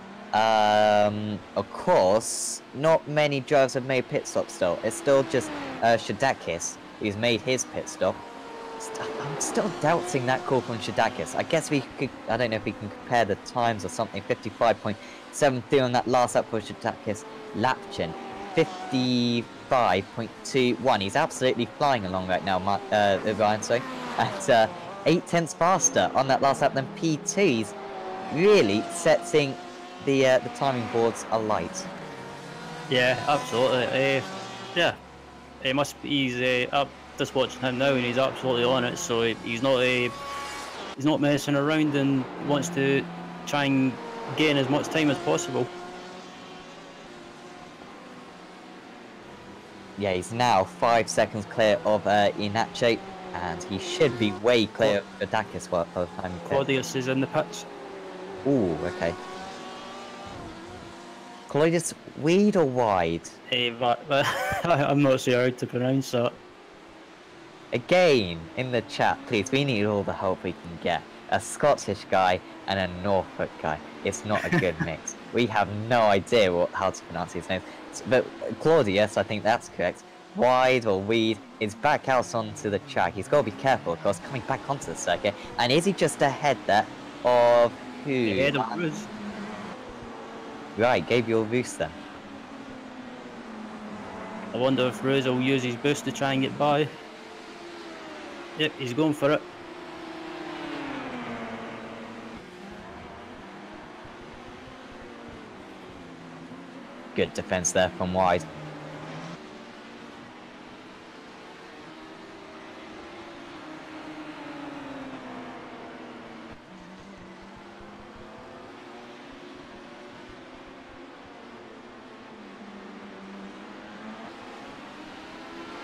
of course, not many drivers have made pit stops still. It's still just Shadakis who's made his pit stop. I'm still doubting that call from Shadakis. I guess we could, I don't know if we can compare the times or something. 55.73 on that last lap for Shadakis. Lapchin, 55.21. He's absolutely flying along right now, Ryan. So at 0.8 faster on that last lap than P2's, really setting the timing boards alight. Yeah, absolutely. Yeah, he must be. He's up. Just watching him now, and he's absolutely on it. So he's not messing around, and wants to try and gain as much time as possible. Yeah, he's now 5 seconds clear of Inacho, and he should be way clear of Dakis by the time he Claudius is in the pits. Ooh, okay. Claudius, Weed or Wide? I'm not sure how to pronounce that. Again, in the chat, please, we need all the help we can get. A Scottish guy and a Norfolk guy. It's not a good mix. We have no idea how to pronounce these names. But Claudius, I think that's correct. Wide or Weed is back out onto the track. He's got to be careful, of course, coming back onto the circuit. And is he just ahead there of who? Ahead of Rose. Right, Gabriel Roos then. I wonder if Rose will use his boost to try and get by. Yep, he's going for it. Good defense there from Wide.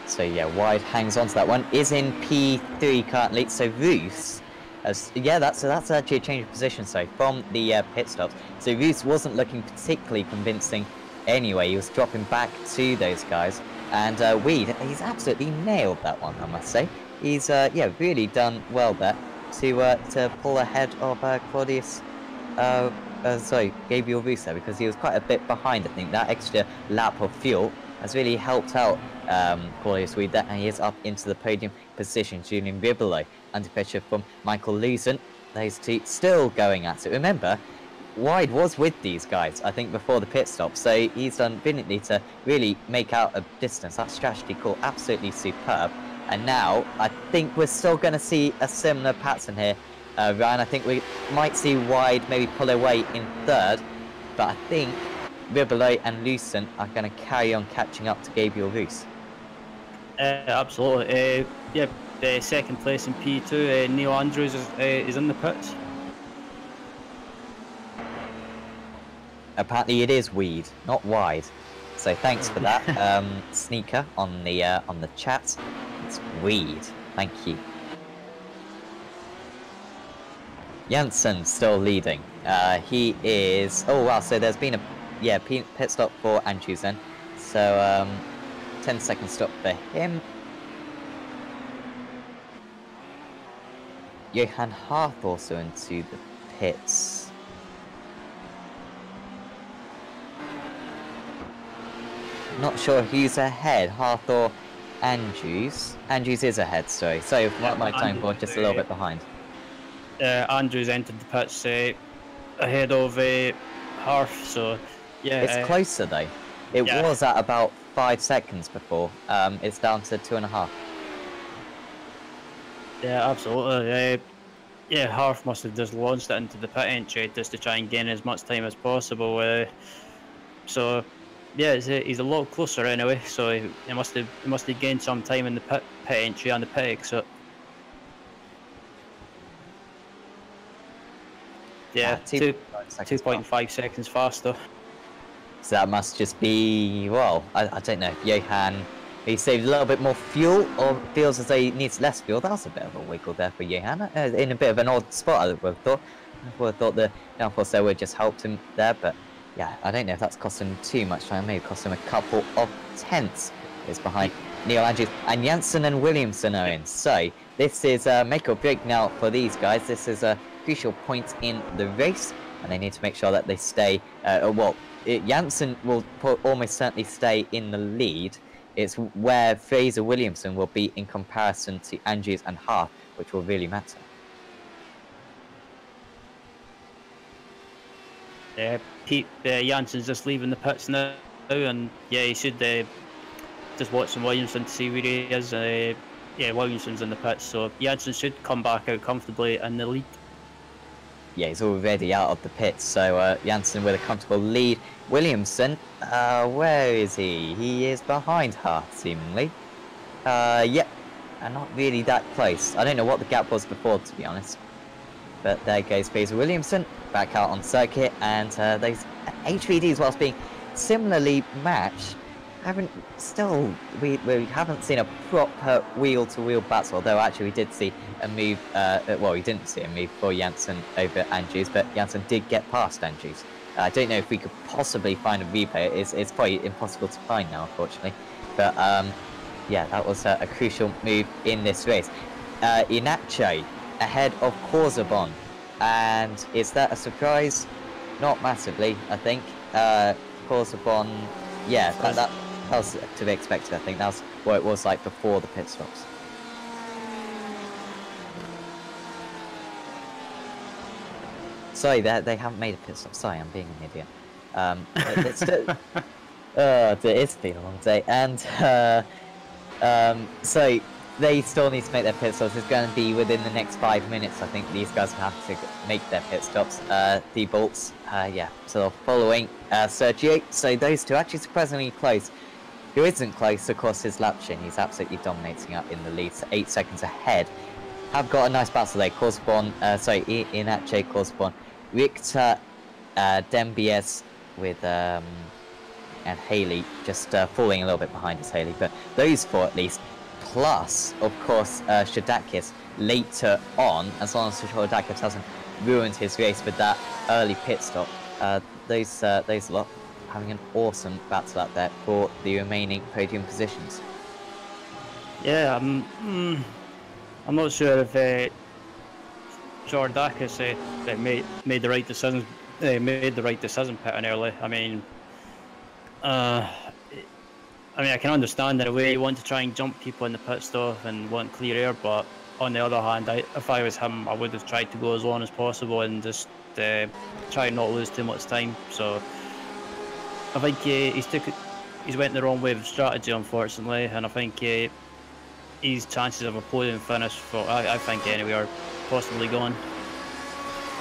So yeah, Wide hangs on to that one. Is in P3 currently. So Roos, yeah, that's actually a change of position. So from the pit stops. So Roos wasn't looking particularly convincing. Anyway, he was dropping back to those guys. And Weed, he's absolutely nailed that one, I must say. He's yeah, really done well there to pull ahead of Claudius. Sorry, Gabriel Roos there, because he was quite a bit behind. I think that extra lap of fuel has really helped out Claudius Weed there, and he is up into the podium position. Julian Ribolo under pressure from Michael Lewson. Those two still going at it. Remember, Wide was with these guys, I think, before the pit stop, so he's done brilliantly to really make out a distance. That strategy call, absolutely superb. And now, I think we're still going to see a similar pattern here, Ryan. I think we might see Wide maybe pull away in third, but I think Ribolo and Lewson are going to carry on catching up to Gabriel Roos. Absolutely. Yeah, second place in P2. Neil Andrews is in the pits. Apparently it is weed, not wide. So thanks for that, Sneaker, on the chat. It's weed. Thank you. Janssen still leading. He is. Oh wow! So there's been a pit stop for Andrews then. So 10-second stop for him. Johan Harth also into the pits. Not sure who's ahead, Harth or Andrews. Andrews is ahead, sorry. So my time board just a little bit behind. Andrews entered the pits ahead of Harth, so yeah. It's closer though. It was at about 5 seconds before. It's down to 2.5. Yeah, absolutely. Yeah, Harth must have just launched it into the pit entry just to try and gain as much time as possible. So yeah, he's a lot closer anyway. So he must have gained some time in the pit entry and the pit exit. Yeah, 2.5 seconds faster. So that must just be, well, I don't know, Johan, he saved a little bit more fuel, or feels as though he needs less fuel. That was a bit of a wiggle there for Johan, in a bit of an odd spot, I would have thought. I would have thought the downforce there would just helped him there, but yeah, I don't know if that's cost him too much time. Maybe cost him a couple of tenths. It's behind Neil Andrews, and Janssen and Williamson are in. So this is make or break now for these guys. This is a crucial point in the race, and they need to make sure that they stay. Janssen will almost certainly stay in the lead. It's where Fraser Williamson will be in comparison to Andrews and Harth, which will really matter. Yeah, Janssen's just leaving the pits now, and yeah, he should just watch Williamson to see where he is. Yeah, Williamson's in the pits, so Janssen should come back out comfortably in the lead. Yeah, he's already out of the pits, so Janssen with a comfortable lead. Williamson, where is he? He is behind Harth, seemingly. Yep, and not really that close. I don't know what the gap was before, to be honest. But there goes Fraser Williamson, back out on circuit, and those HVDs, whilst being similarly matched, we haven't seen a proper wheel-to-wheel battle, although actually we did see a move, well, we didn't see a move for Janssen over Andrews, but Janssen did get past Andrews. I don't know if we could possibly find a replay. It's probably impossible to find now, unfortunately. But yeah, that was a crucial move in this race. Inacho ahead of Corzabon, and is that a surprise? Not massively, I think. Corzabon, yeah, that was to be expected. I think that's what it was like before the pit stops. Sorry, they haven't made a pit stop. Sorry, I'm being an idiot. It's still, it's been a long day, and so they still need to make their pit stops. It's going to be within the next 5 minutes. I think these guys have to make their pit stops. The Bolts, yeah, so following Sergio. So those two actually surprisingly close. Who isn't close, of course, is Lapshin. He's absolutely dominating up in the lead, so 8 seconds ahead. Have got a nice battle there. Corzabon, Inacho, Corzabon, Richter, Dembiez with and Haley just falling a little bit behind us, Haley. But those four at least. Plus, of course, Shadakis later on, as long as Shadakis hasn't ruined his race with that early pit stop. Those lot having an awesome battle out there for the remaining podium positions. Yeah, I'm not sure if Shadakis made the right decision. Made the right decision pitting early. I mean, I can understand in a way you want to try and jump people in the pit stop and want clear air, but on the other hand, if I was him, I would have tried to go as long as possible and just try and not lose too much time. So I think he's went the wrong way of strategy, unfortunately, and I think his chances of a podium finish, I think anyway, are possibly gone.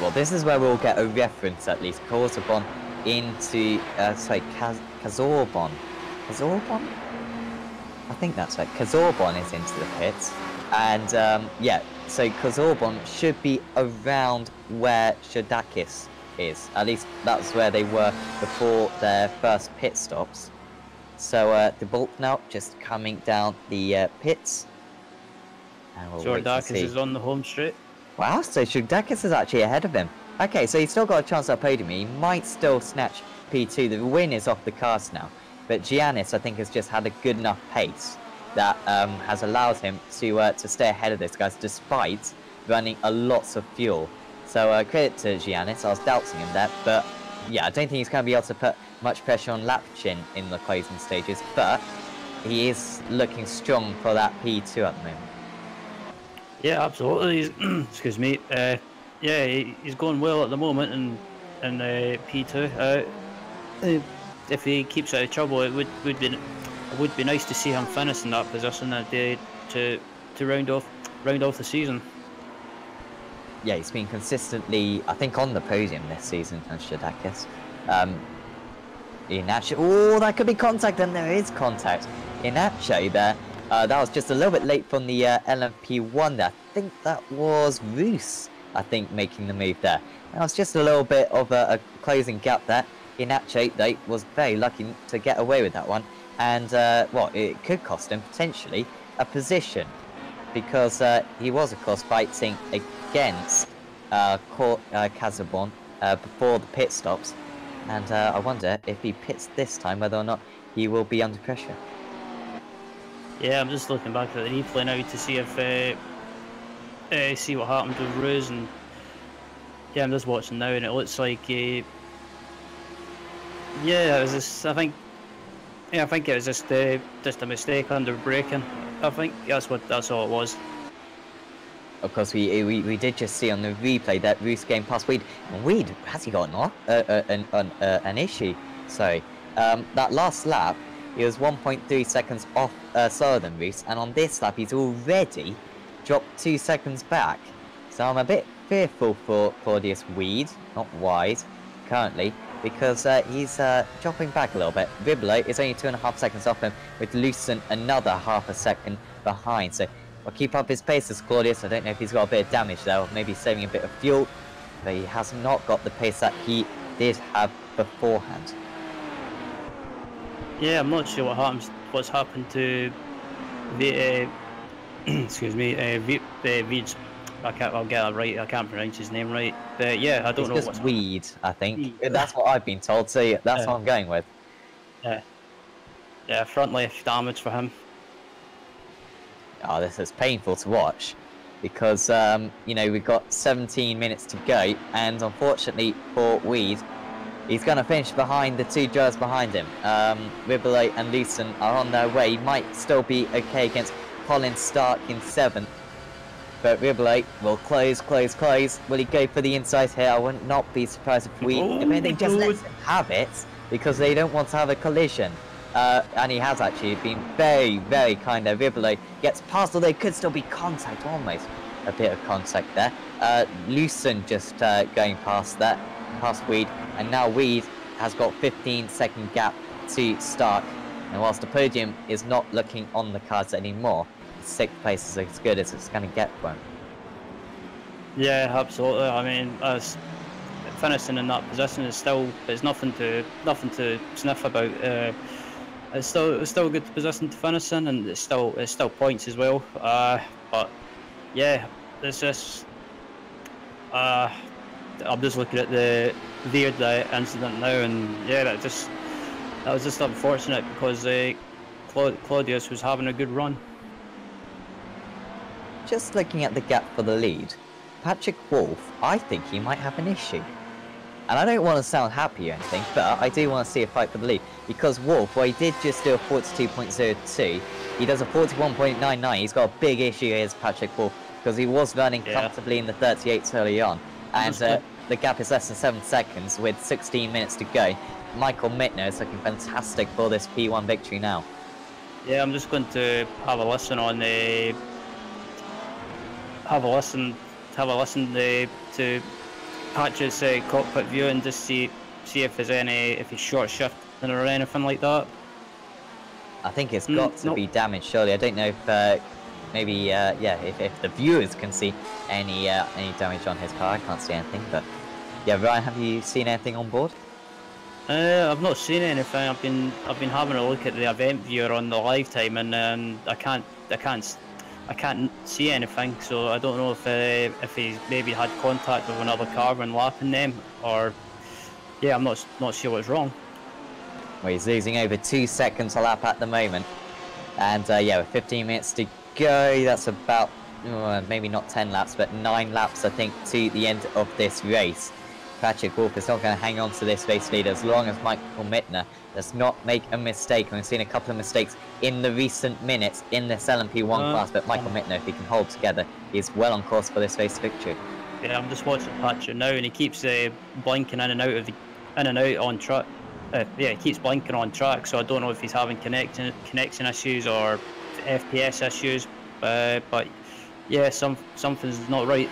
Well, this is where we'll get a reference at least. Corzabon into Kazorbon. Kazorbon? I think that's right. Kazorbon is into the pits. And, yeah, so Kazorbon should be around where Shadakis is. At least that's where they were before their first pit stops. So, the Bolt now just coming down the pits. And we'll wait to see. Shadakis is on the home straight. Wow, so Shadakis is actually ahead of him. Okay, so he's still got a chance at podium. He might still snatch P2. The win is off the cards now. But Giannis, I think, has just had a good enough pace that has allowed him to stay ahead of this guys, despite running a lots of fuel. So credit to Giannis. I was doubting him there, but yeah, I don't think he's going to be able to put much pressure on Lapchin in the closing stages. But he is looking strong for that P2 at the moment. Yeah, absolutely. He's, excuse me. Yeah, he's going well at the moment in P2. If he keeps out of trouble, it would be nice to see him finish in that position that day to round off the season. Yeah, he's been consistently, I think, on the podium this season, Shadakis. Inacho, oh, that could be contact, and there is contact. Inacho there. That was just a little bit late from the LMP1 there. I think that was Roos, I think, making the move there. That was just a little bit of a closing gap there. Inacho, though, was very lucky to get away with that one. And, well, it could cost him, potentially, a position. Because he was, of course, fighting against Kazabon before the pit stops. And I wonder if he pits this time, whether or not he will be under pressure. Yeah, I'm just looking back at the replay now to see if see what happened with Ruse, and yeah, I'm just watching now, and it looks like yeah, it was just, I think it was just a mistake under braking. I think that's all it was. Of course, we did just see on the replay that Roos game past Weed. And Weed, has he got an issue? Sorry. That last lap, he was 1.3 seconds off slower than Roos, and on this lap, he's already dropped 2 seconds back. So I'm a bit fearful for Claudius Weed, not Wide, currently, because he's dropping back a little bit. Viblo is only 2.5 seconds off him, with Lucent another half a second behind. So I'll keep up his pace as Claudius. I don't know if he's got a bit of damage there, or maybe saving a bit of fuel, but he has not got the pace that he did have beforehand. Yeah, I'm not sure what's happened to the excuse me, Veeds. I'll get that right. I can't pronounce his name right. But yeah, I don't know what's Weed, I think. That's what I've been told. So yeah, that's what I'm going with. Yeah, front left damage for him. Oh, this is painful to watch, because you know, we've got 17 minutes to go, and unfortunately for Weed, he's going to finish behind the two drivers behind him. Ribbolate and Lucent are on their way. He might still be okay against Colin Stark in 7th. But Ribbolate will close. Will he go for the inside here? I would not be surprised if they just let him have it, because they don't want to have a collision. And he has actually been very, very kind there. Ribbolate gets past, although there could still be contact, almost a bit of contact there. Lucent just going past that, past Weed, and now Weed has got 15-second gap to Stark. And whilst the podium is not looking on the cards anymore, 6th place is as good as it's going to get for him. Yeah, absolutely. I mean, as finishing in that position is there's nothing to sniff about. It's still a good position to finish in, and it's still points as well. But yeah, it's just I'm just looking at the Veered incident now, and yeah, that was just unfortunate, because Claudius was having a good run. Just looking at the gap for the lead, Patrick Wolf, I think he might have an issue. And I don't want to sound happy or anything, but I do want to see a fight for the lead. Because Wolf, well, he did just do a 42.02, he does a 41.99, he's got a big issue here as Patrick Wolf, because he was running comfortably in the 38s early on. And the gap is less than 7 seconds with 16 minutes to go. Michael Mittner is looking fantastic for this P1 victory now. Yeah, I'm just going to have a listen on the... Have a listen to Patch's cockpit view, and just see if there's if he's short shifting or anything like that. I think it's got to be damaged, surely. I don't know if maybe yeah, if the viewers can see any damage on his car. I can't see anything, but yeah, Ryan, have you seen anything on board? I've not seen anything. I've been having a look at the event viewer on the live time, and I can't see anything. So I don't know if he's maybe had contact with another car when lapping them, or yeah, I'm not sure what's wrong. Well, he's losing over 2 seconds a lap at the moment, and yeah, with 15 minutes to go, that's about maybe not 10 laps, but 9 laps I think to the end of this race. Patrick Wolf is not going to hang on to this race lead as long as Michael Mittner does not make a mistake. We've seen a couple of mistakes in the recent minutes in this LMP1 class, but Michael Mittner, if he can hold together, is well on course for this race victory. Yeah, I'm just watching Patrick now, and he keeps blinking in and out on track. Yeah, he keeps blinking on track, so I don't know if he's having connection issues or FPS issues, but yeah, something's not right.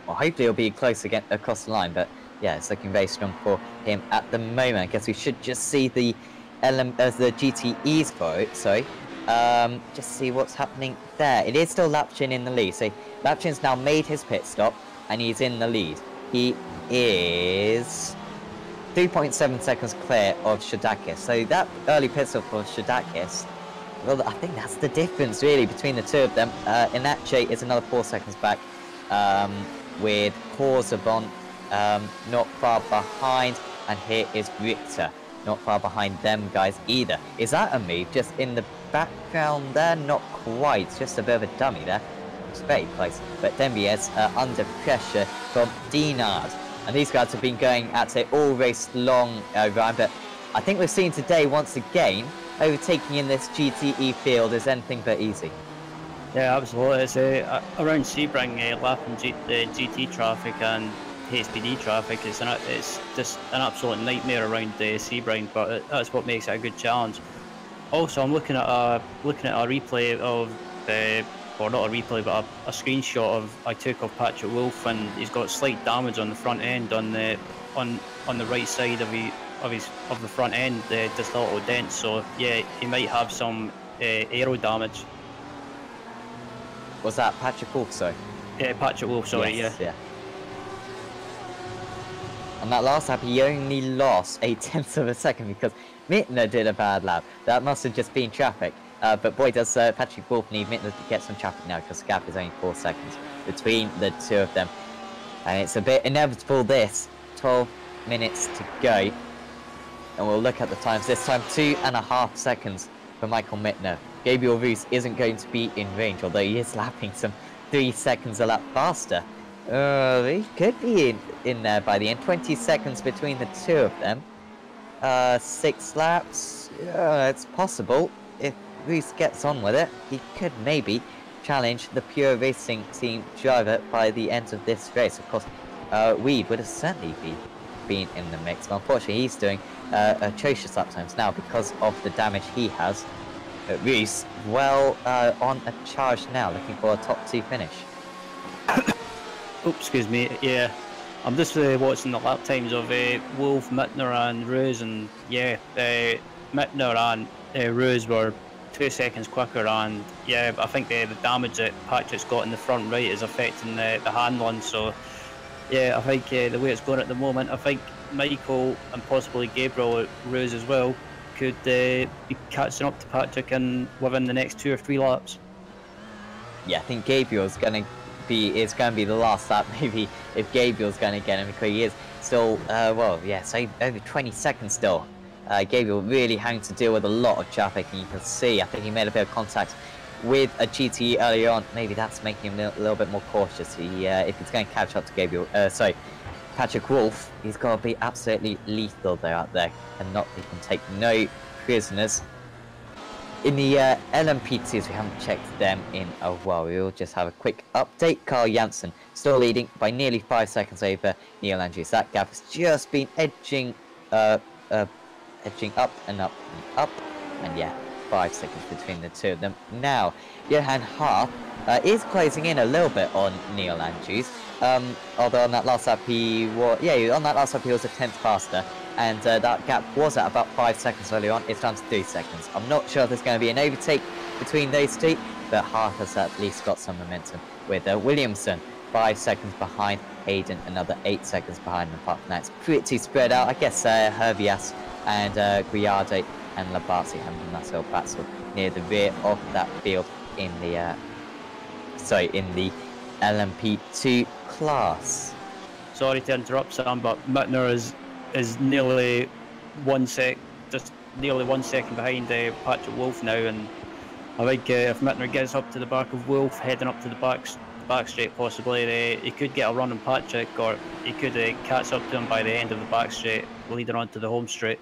Well, hopefully it'll be close again across the line, but yeah, it's looking very strong for him at the moment. I guess we should just see the GTEs for it, sorry. Just see what's happening there. It is still Lapchin in the lead, so Lapchin's now made his pit stop, and he's in the lead. He is 3.7 seconds clear of Shadakis. So that early pit stop for Shadakis, well, I think that's the difference really between the two of them. Inache is another 4 seconds back, with Korzabon not far behind, and here is Richter not far behind them guys either. Is that a move just in the background there? Not quite, just a bit of a dummy there. It's very close, but Dembiez under pressure from Dinard, and these guys have been going at it all race long, Ryan, but I think we've seen today once again overtaking in this GTE field is anything but easy. Yeah, absolutely. It's around Sebring, lapping the GT traffic and HPD traffic. It's just an absolute nightmare around Sebring, but that's what makes it a good challenge. Also, I'm looking at a replay of or not a replay, but a screenshot I took of Patrick Wolf, and he's got slight damage on the front end on the right side of the front end, just a little dent. So yeah, he might have some aero damage. Was that Patrick Wolf, sorry? Yeah, Patrick Wolf, sorry, yes, yeah. On that last lap, he only lost 1/10 of a second because Mittner did a bad lap. That must have just been traffic. But boy, does Patrick Wolf need Mittner to get some traffic now, because the gap is only 4 seconds between the two of them. And it's a bit inevitable this. 12 minutes to go. And we'll look at the times. This time, 2.5 seconds for Michael Mittner. Gabriel Roos isn't going to be in range, although he is lapping some 3 seconds a lap faster. He could be in there by the end. 20 seconds between the two of them. 6 laps. It's possible. If Roos gets on with it, he could maybe challenge the Pure Racing Team driver by the end of this race. Of course, Weed would have certainly been in the mix, but unfortunately he's doing atrocious lap times now because of the damage he has. Roos, well, on a charge now, looking for a top 2 finish. Oops, excuse me, yeah. I'm just watching the lap times of Wolf, Mittner and Rose, and yeah, Mittner and Rose were 2 seconds quicker, and yeah, I think the damage that Patrick's got in the front right is affecting the handling. So yeah, I think the way it's going at the moment, I think Michael and possibly Gabriel Rose as well could be catching up to Patrick within the next 2 or 3 laps. Yeah, I think Gabriel's going to be the last lap, maybe, if Gabriel's going to get him, because he is still, well, yeah, so over 20 seconds still. Gabriel really having to deal with a lot of traffic, and you can see, I think he made a bit of contact with a GTE earlier on. Maybe that's making him a little bit more cautious. If he's going to catch up to Gabriel, sorry, Patrick Wolf, he's got to be absolutely lethal there out there, and he can take no prisoners. In the LMP2s, we haven't checked them in a while. We will just have a quick update. Carl Janssen still leading by nearly 5 seconds over Neil Andrews. That gap has just been edging up and up and up, and yeah, 5 seconds between the two of them. Now, Johan Haar is closing in a little bit on Neil Andrews. although on that last lap he was, on that last lap he was a tenth faster, and that gap was at about 5 seconds earlier on. It's down to 3 seconds. I'm not sure if there's going to be an overtake between those two, but Haas has at least got some momentum with Williamson 5 seconds behind, Hayden another 8 seconds behind. And apart from that, it's pretty spread out. I guess Herbias and Guiardo and Labasi having a nice little battle near the rear of that field in the LMP2 class. Sorry to interrupt, Sam, but Mittner is nearly nearly 1 second behind Patrick Wolf now, and I think if Mittner gets up to the back of Wolf, heading up to the back straight possibly, he could get a run on Patrick, or he could catch up to him by the end of the back straight, leading on to the home straight.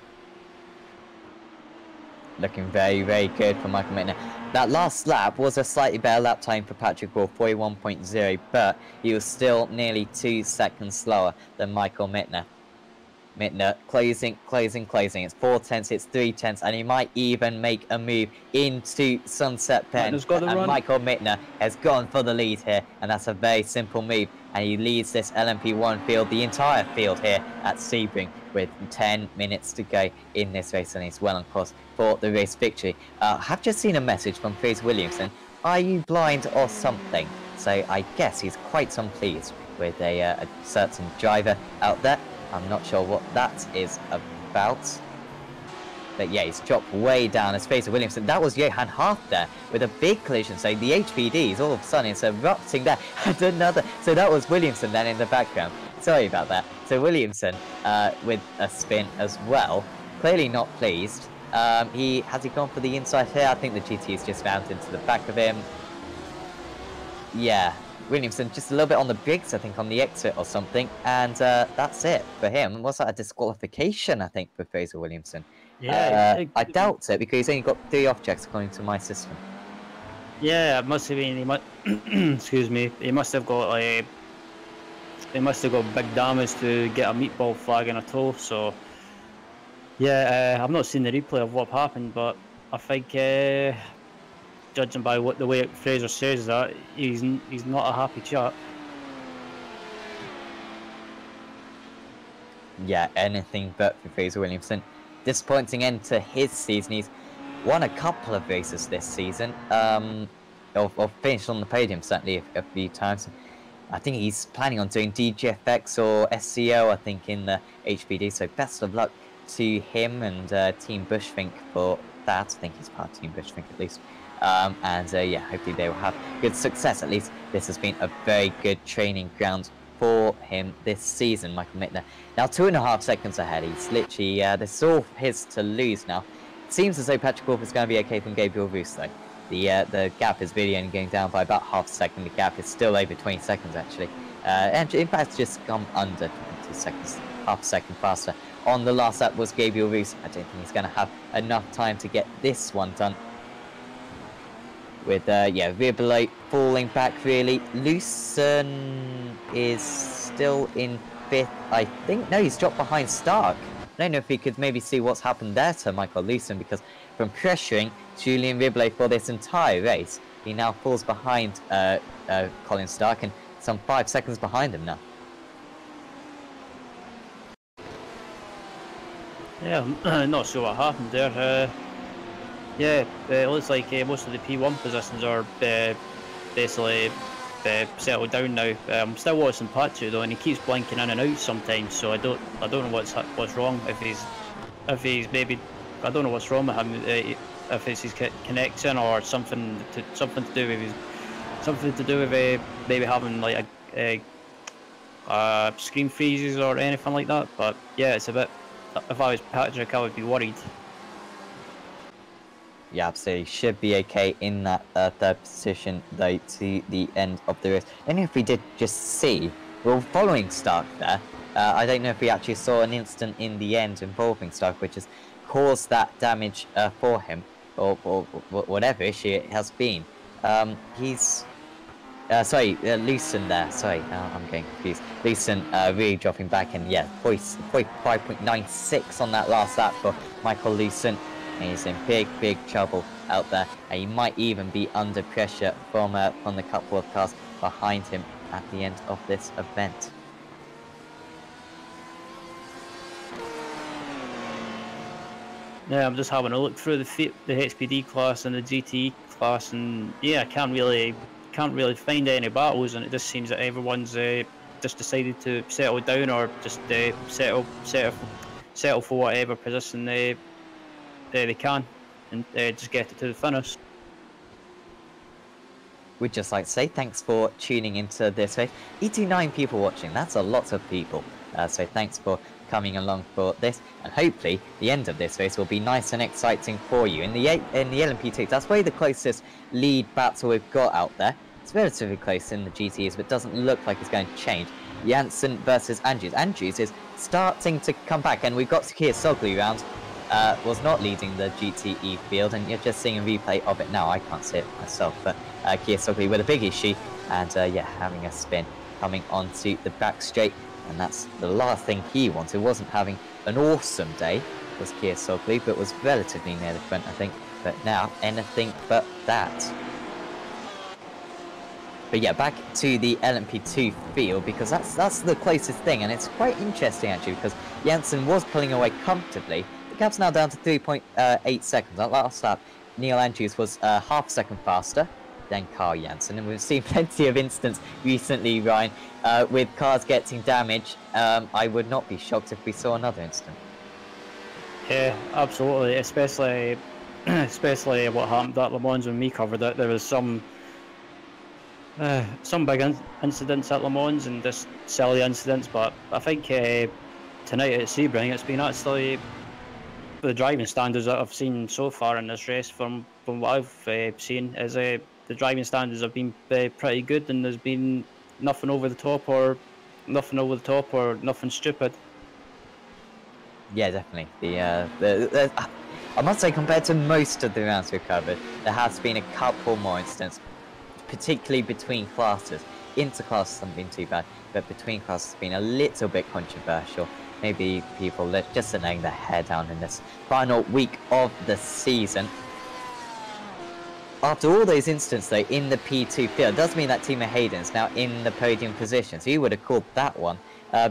Looking very, very good for Michael Mittner. That last lap was a slightly better lap time for Patrick Wolf, 41.0, but he was still nearly 2 seconds slower than Michael Mittner. Mittner closing. It's 4 tenths, it's 3 tenths, and he might even make a move into Sunset Pen. And Michael Mittner has gone for the lead here, and that's a very simple move. And he leads this LMP1 field, the entire field here at Sebring, with 10 minutes to go in this race, and he's well on course for the race victory. I have just seen a message from Fraser Williamson. Are you blind or something? So I guess he's quite unpleased with a certain driver out there. I'm not sure what that is about. But yeah, he's dropped way down as Fraser Williamson. That was Johan Hart there with a big collision. So the HPDs, all of a sudden, it's erupting there. And another. So that was Williamson then in the background. Sorry about that. So Williamson with a spin as well. Clearly not pleased. Has he gone for the inside here? I think the GT's just found into the back of him. Yeah. Williamson just a little bit on the brakes, I think, on the exit or something, and that's it for him. Was that a disqualification, I think, for Fraser Williamson? Yeah. I doubt it, because he's only got 3 off-checks according to my system. Yeah, it must have been, excuse me, he must have got big damage to get a meatball flag in a toe, so yeah, I've not seen the replay of what happened, but I think judging by the way Fraser says that, he's not a happy chap. Yeah, anything but for Fraser Williamson. Disappointing end to his season. He's won a couple of races this season, or finished on the podium certainly a few times. I think he's planning on doing DGFX or SCO, I think, in the HPD, so best of luck to him and Team Bushfink for that. I think he's part of Team Bushfink at least. Yeah, hopefully they will have good success. At least this has been a very good training ground for him this season, Michael Mittner. Now 2.5 seconds ahead. He's literally, this is all his to lose now. It seems as though Patrick Wolf is going to be okay from Gabriel Roos though. The gap is really only going down by about half a second. The gap is still over 20 seconds actually. And in fact, it's just come under 20 seconds, half a second faster. On the last lap was Gabriel Roos. I don't think he's going to have enough time to get this one done. With, rear below falling back really. Lewson is still in 5th, I think. No, he's dropped behind Stark. I don't know if we could maybe see what's happened there to Michael Lewson, because from pressuring Julian Ribley for this entire race, he now falls behind Colin Stark, and some 5 seconds behind him now. Yeah, I'm not sure what happened there. Yeah, it looks like most of the P1 positions are basically settled down now. I'm still watching Patrick though, and he keeps blinking in and out sometimes. So I don't know what's wrong. If he's maybe, I don't know what's wrong with him. If it's his connection or something to do with maybe having like a screen freezes or anything like that. But yeah, it's a bit. If I was Patrick, I would be worried. Yeah, absolutely. Should be okay in that 3rd position, though, to the end of the race. And if we did just see, well, following Stark there, I don't know if we actually saw an incident in the end involving Stark, which has caused that damage for him, or whatever issue it has been. Lewson there. Sorry, I'm getting confused. Lewson really dropping back, and yeah, 5.96 on that last lap for Michael Lewson. And he's in big trouble out there, and he might even be under pressure from the couple of cars behind him at the end of this event. Yeah, I'm just having a look through the HPD class and the GTE class, and yeah, I can't really find any battles, and it just seems that everyone's just decided to settle down or just settle for whatever position they can, and just get it to the finish. We'd just like to say thanks for tuning into this race. 89 people watching, that's a lot of people. So thanks for coming along for this, and hopefully the end of this race will be nice and exciting for you. In the LMP2, that's probably the closest lead battle we've got out there. It's relatively close in the GTEs, but doesn't look like it's going to change. Janssen versus Andrews. Andrews is starting to come back, and we've got Kia Soglu round. Was not leading the GTE field, and you're just seeing a replay of it now. I can't see it myself, but Kia Soglu with a big issue, and yeah, having a spin coming onto the back straight, and that's the last thing he wanted. Wasn't having an awesome day, was Kia Soglu, but was relatively near the front, I think. But now, anything but that. But yeah, back to the LMP2 field, because that's the closest thing, and it's quite interesting actually, because Janssen was pulling away comfortably. The gap's now down to 3.8 seconds. At last lap, Neil Andrews was half a second faster than Carl Janssen, and we've seen plenty of instances recently, Ryan, with cars getting damaged. I would not be shocked if we saw another incident. Yeah, absolutely, especially what happened at Le Mans when we covered it. There was some big incidents at Le Mans and just silly incidents, but I think tonight at Sebring it's been actually the driving standards that I've seen so far in this race, from what I've seen, is the driving standards have been pretty good, and there's been nothing over the top or nothing stupid. Yeah, definitely. I must say, compared to most of the rounds we've covered, there has been a couple more incidents, particularly between classes. Interclasses haven't been too bad, but between classes has been a little bit controversial. Maybe people just laying their hair down in this final week of the season. After all those incidents, though, in the P2 field, it does mean that Timo Hayden's now in the podium position. So you would have called that one,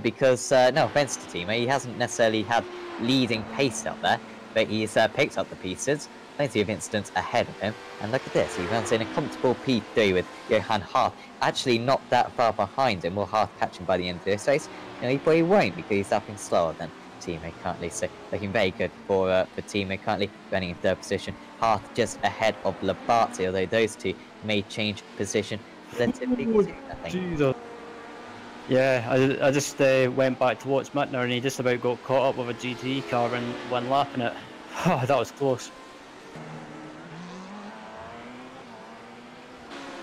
because, no offence to Timo, he hasn't necessarily had leading pace out there, but he's picked up the pieces. Plenty of incidents ahead of him, and look at this, he runs in a comfortable P3 with Johan Hart actually not that far behind him. Will Hart catch him by the end of this race? No, he probably won't, because he's upping slower than Timo currently, so looking very good for Timo, currently running in third position. Hart just ahead of Labate, although those two may change position relatively soon, I think. Jesus. Yeah, I just went back to watch Mittner, and he just about got caught up with a GTE car and one lap in it. Oh, that was close.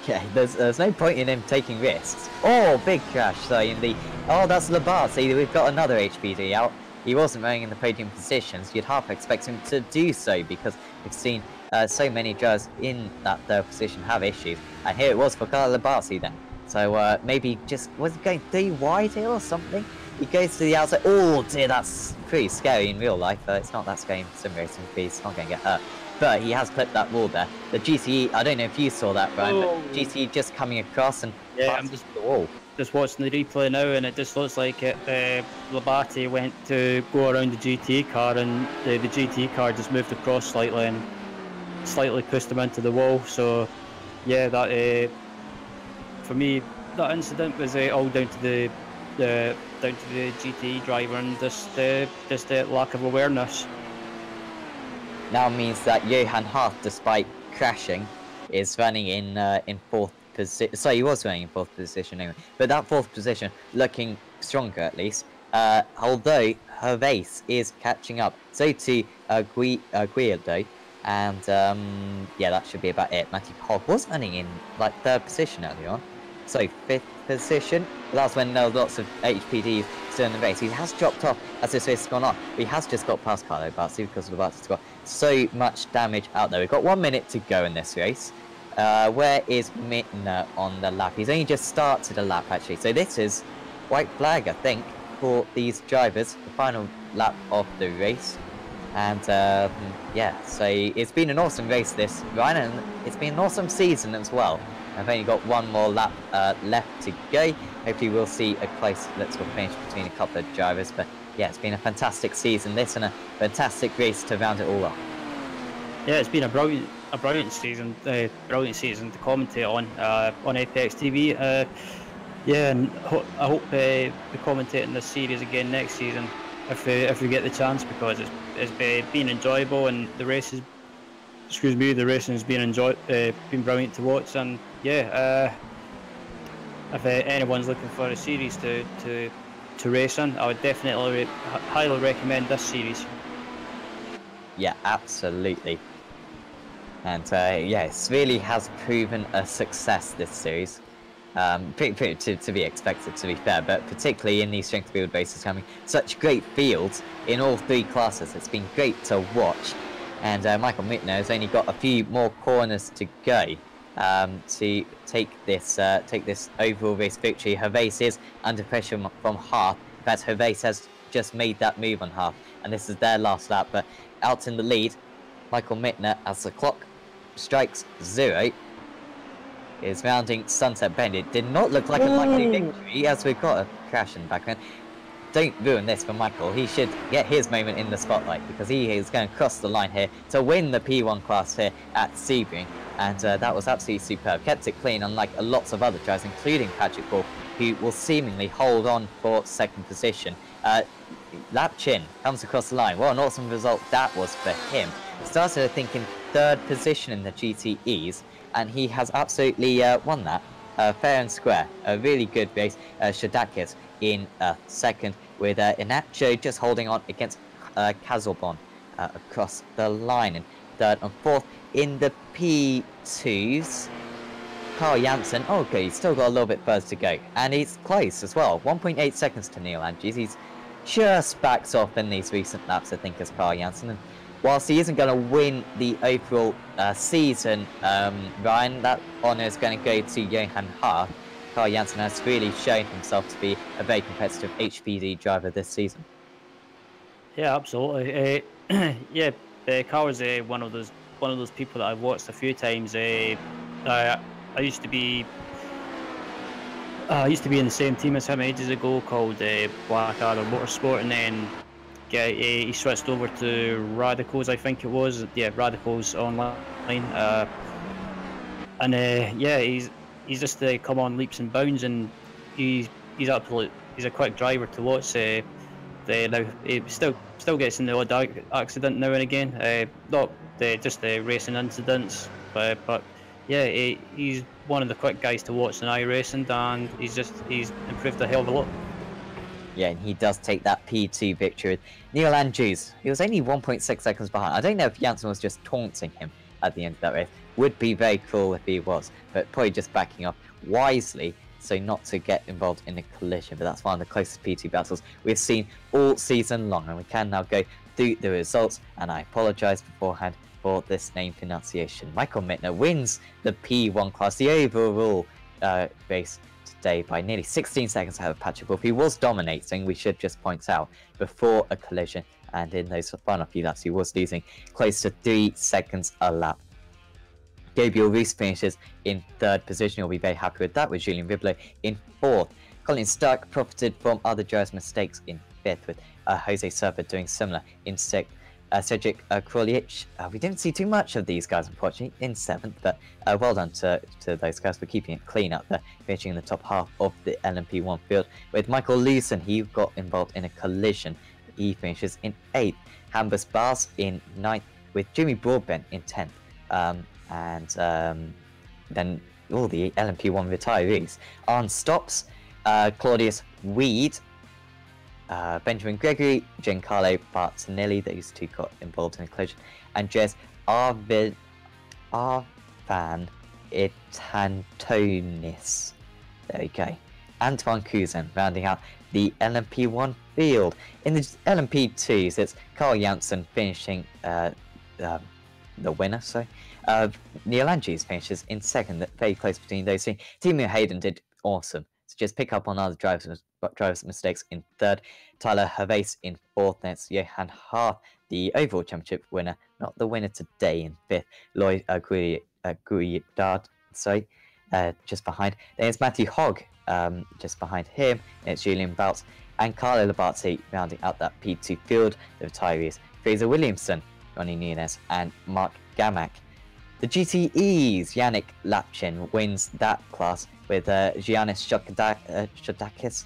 Yeah, there's no point in him taking risks. Oh, big crash, so in the... Oh, that's Labate. We've got another HPD out. He wasn't running in the podium positions. You'd half expect him to do so, because we've seen so many drivers in that third position have issues. And here it was for Carl Labate then. So maybe just... Was he going too wide here or something? He goes to the outside. Oh dear, that's pretty scary in real life. It's not that scary in sim racing, because he's not going to get hurt. But he has clipped that wall there. The GTE, I don't know if you saw that, Brian, but GTE just coming across and I'm just the wall. Just watching the replay now, and it just looks like Labate went to go around the GTE car, and the GTE car just moved across slightly and slightly pushed him into the wall. So yeah, that for me, that incident was all down to the GTE driver and just lack of awareness. Now means that Johan Hart, despite crashing, is running in fourth position. So he was running in fourth position anyway, but that fourth position looking stronger at least. Although Hervase is catching up, so to Guido, and yeah, that should be about it. Matthew Hogg was running in like third position earlier on, so fifth position. That's when there were lots of HPDs still in the race. He has dropped off as this race has gone on. But he has just got past Carlo Bazzi, because Labate's got so much damage out there. We've got 1 minute to go in this race. Where is Mittner on the lap? He's only just started a lap actually. So this is white flag, I think, for these drivers. The final lap of the race. And yeah, so it's been an awesome race this, Ryan, and it's been an awesome season as well. I've only got one more lap left to go. Hopefully we'll see a close little finish between a couple of drivers. But yeah, it's been a fantastic season, this, and a fantastic race to round it all off. Yeah, it's been a brilliant season. Brilliant season to commentate on Apex TV. Yeah, and I hope we commentate in this series again next season if we get the chance, because it's been enjoyable, and the races. Excuse me, the racing has been brilliant to watch, and yeah, if anyone's looking for a series to race in, I would definitely highly recommend this series. Yeah, absolutely. And yeah, it really has proven a success, this series. Pretty to be expected, to be fair, but particularly in these strength field races, having such great fields in all three classes, it's been great to watch. And Michael Mittner has only got a few more corners to go to take this overall race victory. Gervais is under pressure from Haas. In fact, Gervais has just made that move on Haas, and this is their last lap. But out in the lead, Michael Mittner, as the clock strikes 0, is rounding Sunset Bend. It did not look like a likely victory, as we've got a crash in the background. Don't ruin this for Michael. He should get his moment in the spotlight, because he is going to cross the line here to win the P1 class here at Sebring. And that was absolutely superb. Kept it clean, unlike lots of other drivers, including Patrick Ball, who will seemingly hold on for second position. Lap Chin comes across the line. What an awesome result that was for him. Started, I think, in 3rd position in the GTEs, and he has absolutely won that fair and square. A really good race. Shadakis in 2nd, with Inacho just holding on against Kazelbon across the line. And 3rd and 4th in the P2s, Carl Janssen. Okay, he's still got a little bit further to go, and he's close as well. 1.8 seconds to Neil Andrews. He's just backed off in these recent laps, I think, as Carl Janssen. And whilst he isn't going to win the overall season, Ryan, that honour is going to go to Johan Haas. Carl Janssen has really shown himself to be a very competitive HPD driver this season. Yeah, absolutely. Yeah, Carl is one of those people that I've watched a few times. I used to be in the same team as him ages ago, called Black Arrow Motorsport, and then he switched over to Radicals, I think it was. Yeah, Radicals Online. Yeah, he's just come on leaps and bounds, and he's a quick driver to watch. Now he still gets in the odd accident now and again. Not just the racing incidents, but yeah, he's one of the quick guys to watch in iRacing, and he's improved a hell of a lot. Yeah, and he does take that P2 victory with Neil Andrews. He was only 1.6 seconds behind. I don't know if Janssen was just taunting him at the end of that race. Would be very cool if he was, but probably just backing up wisely so not to get involved in a collision. But that's one of the closest P2 battles we've seen all season long, and we can now go through the results, and I apologise beforehand for this name pronunciation. Michael Mittner wins the P1 class, the overall race today, by nearly 16 seconds ahead of Patrick Wolf. He was dominating, we should just point out, before a collision, and in those final few laps he was losing close to 3 seconds a lap. Gabriel Rees finishes in 3rd position. You'll be very happy with that, with Julien Riblo in 4th. Colin Stark profited from other drivers' mistakes in 5th, with Jose Serpa doing similar in 6th. Cedric Krolic, we didn't see too much of these guys, unfortunately, in 7th, but well done to those guys for keeping it clean up there, finishing in the top half of the LMP1 field. With Michael Lewson, he got involved in a collision. He finishes in 8th. Hambus Bars in 9th, with Jimmy Broadbent in 10th. Then all the LMP1 retirees. On stops, Claudius Weed, Benjamin Gregory, Giancarlo Bartanelli, those two got involved in a collision, and Jez Arvan Itantonis. There we go. Antoine Cousin rounding out the LMP1 field. In the LMP2s, it's Carl Janssen finishing the winner, sorry. Neil Andrews finishes in 2nd, very close between those two. Timo Hayden did awesome. So just pick up on other drivers' mistakes in 3rd. Tyler Gervais in 4th. That's Johan Haas, the overall championship winner, not the winner today, in 5th. Lloyd Guillard, sorry. just behind. Then it's Matthew Hogg just behind him. Then it's Julian Bout and Carlo Labate rounding out that P2 field. The retirees, Fraser Williamson, Ronnie Nunes, and Mark Gamak. The GTEs, Yannick Lapchin wins that class with Giannis Chodakis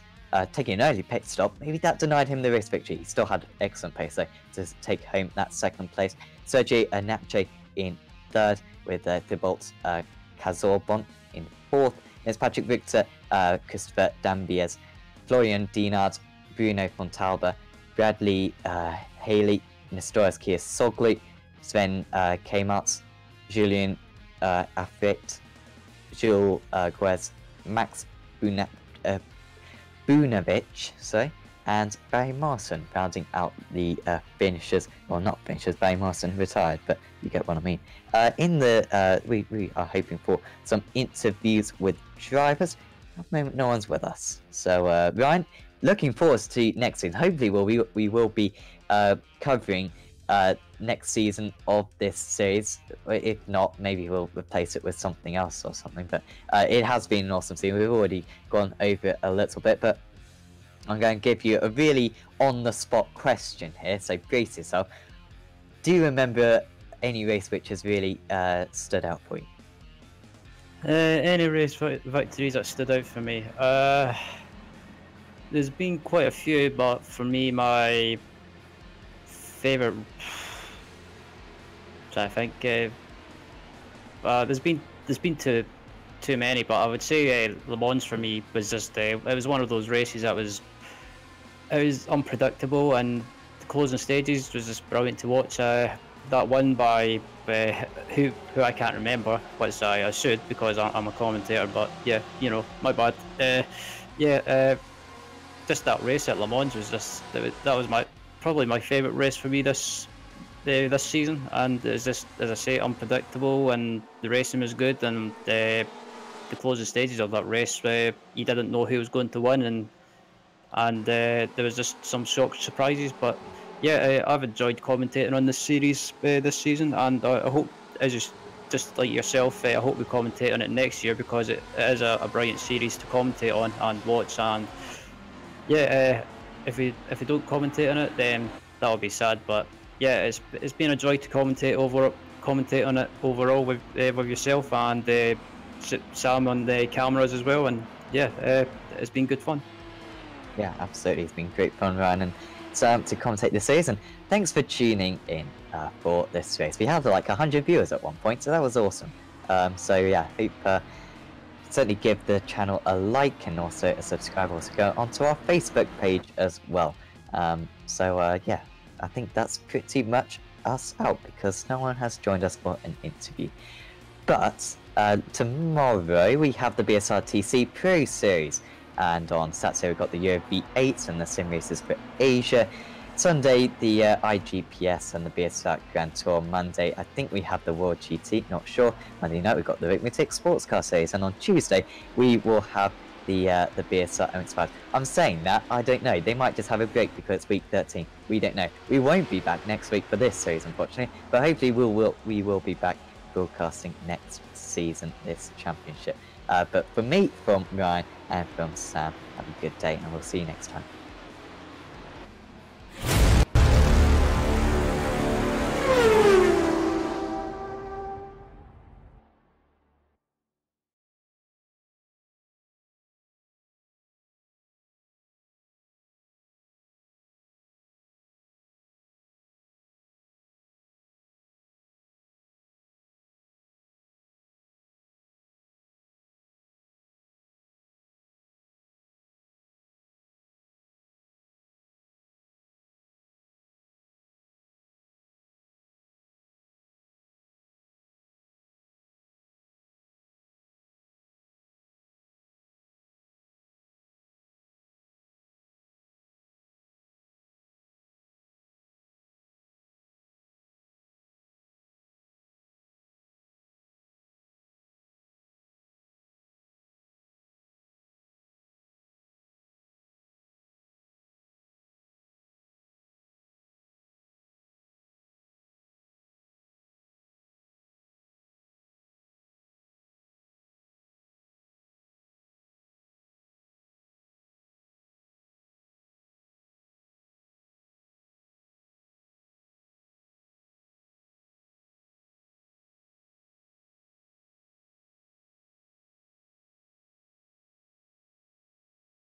taking an early pit stop. Maybe that denied him the race victory. He still had excellent pace though to take home that second place. Sergei Napche in third with Thibault Cazorbon in fourth. There's Patrick Victor, Christopher Dambiez, Florian Dinard, Bruno Fontalba, Bradley Haley, Nestoras Kiasoglu, Sven Kmartz, Julian Afrit, Jules Guez, Max Bunovic, and Barry Marson rounding out the finishers. Well, not finishers, Barry Marson retired, but you get what I mean. We are hoping for some interviews with drivers. At the moment, no one's with us. So, Ryan, looking forward to next season. Hopefully, we will be covering next season of this series. If not, maybe we'll replace it with something else or something. But it has been an awesome season. We've already gone over it a little bit, but I'm going to give you a really on-the-spot question here, so brace yourself. Do you remember any race which has really stood out for you? Any race victories that stood out for me? There's been quite a few, but for me, my favourite... I think there's been too many, but I would say Le Mans for me was just it was one of those races that was unpredictable, and the closing stages was just brilliant to watch. That won by who I can't remember, which I should because I'm a commentator, but yeah, my bad. Just that race at Le Mans was just that was probably my favourite race for me this season, and it's just, as I say, unpredictable, and the racing was good, and the closing stages of that race you didn't know who was going to win, and there was just some shock surprises. But yeah, I've enjoyed commentating on this series this season, and I hope, just like yourself, I hope we commentate on it next year, because it is a brilliant series to commentate on and watch. And yeah, if we don't commentate on it, then that'll be sad. But yeah, it's been a joy to commentate on it overall with yourself and Sam on the cameras as well, and yeah, it's been good fun. Yeah, absolutely, it's been great fun, Ryan, and Sam, to commentate the season. Thanks for tuning in for this race. We had like 100 viewers at one point, so that was awesome. So yeah, hope certainly give the channel a like and also a subscribe. Also go onto our Facebook page as well. Yeah, I think that's pretty much us out because no one has joined us for an interview. But tomorrow we have the BSRTC Pro Series, and on Saturday we've got the Euro V8 and the sim races for Asia. Sunday the IGPS and the BSR Grand Tour. Monday I think we have the World GT, not sure. Monday night we've got the Arithmetic Sports Car Series, and on Tuesday we will have the BSR MX-5. I'm saying that, I don't know, they might just have a break because it's week 13, we don't know. We won't be back next week for this series unfortunately, but hopefully we will be back broadcasting next season, this championship. But for me, from Ryan and from Sam, have a good day and we'll see you next time.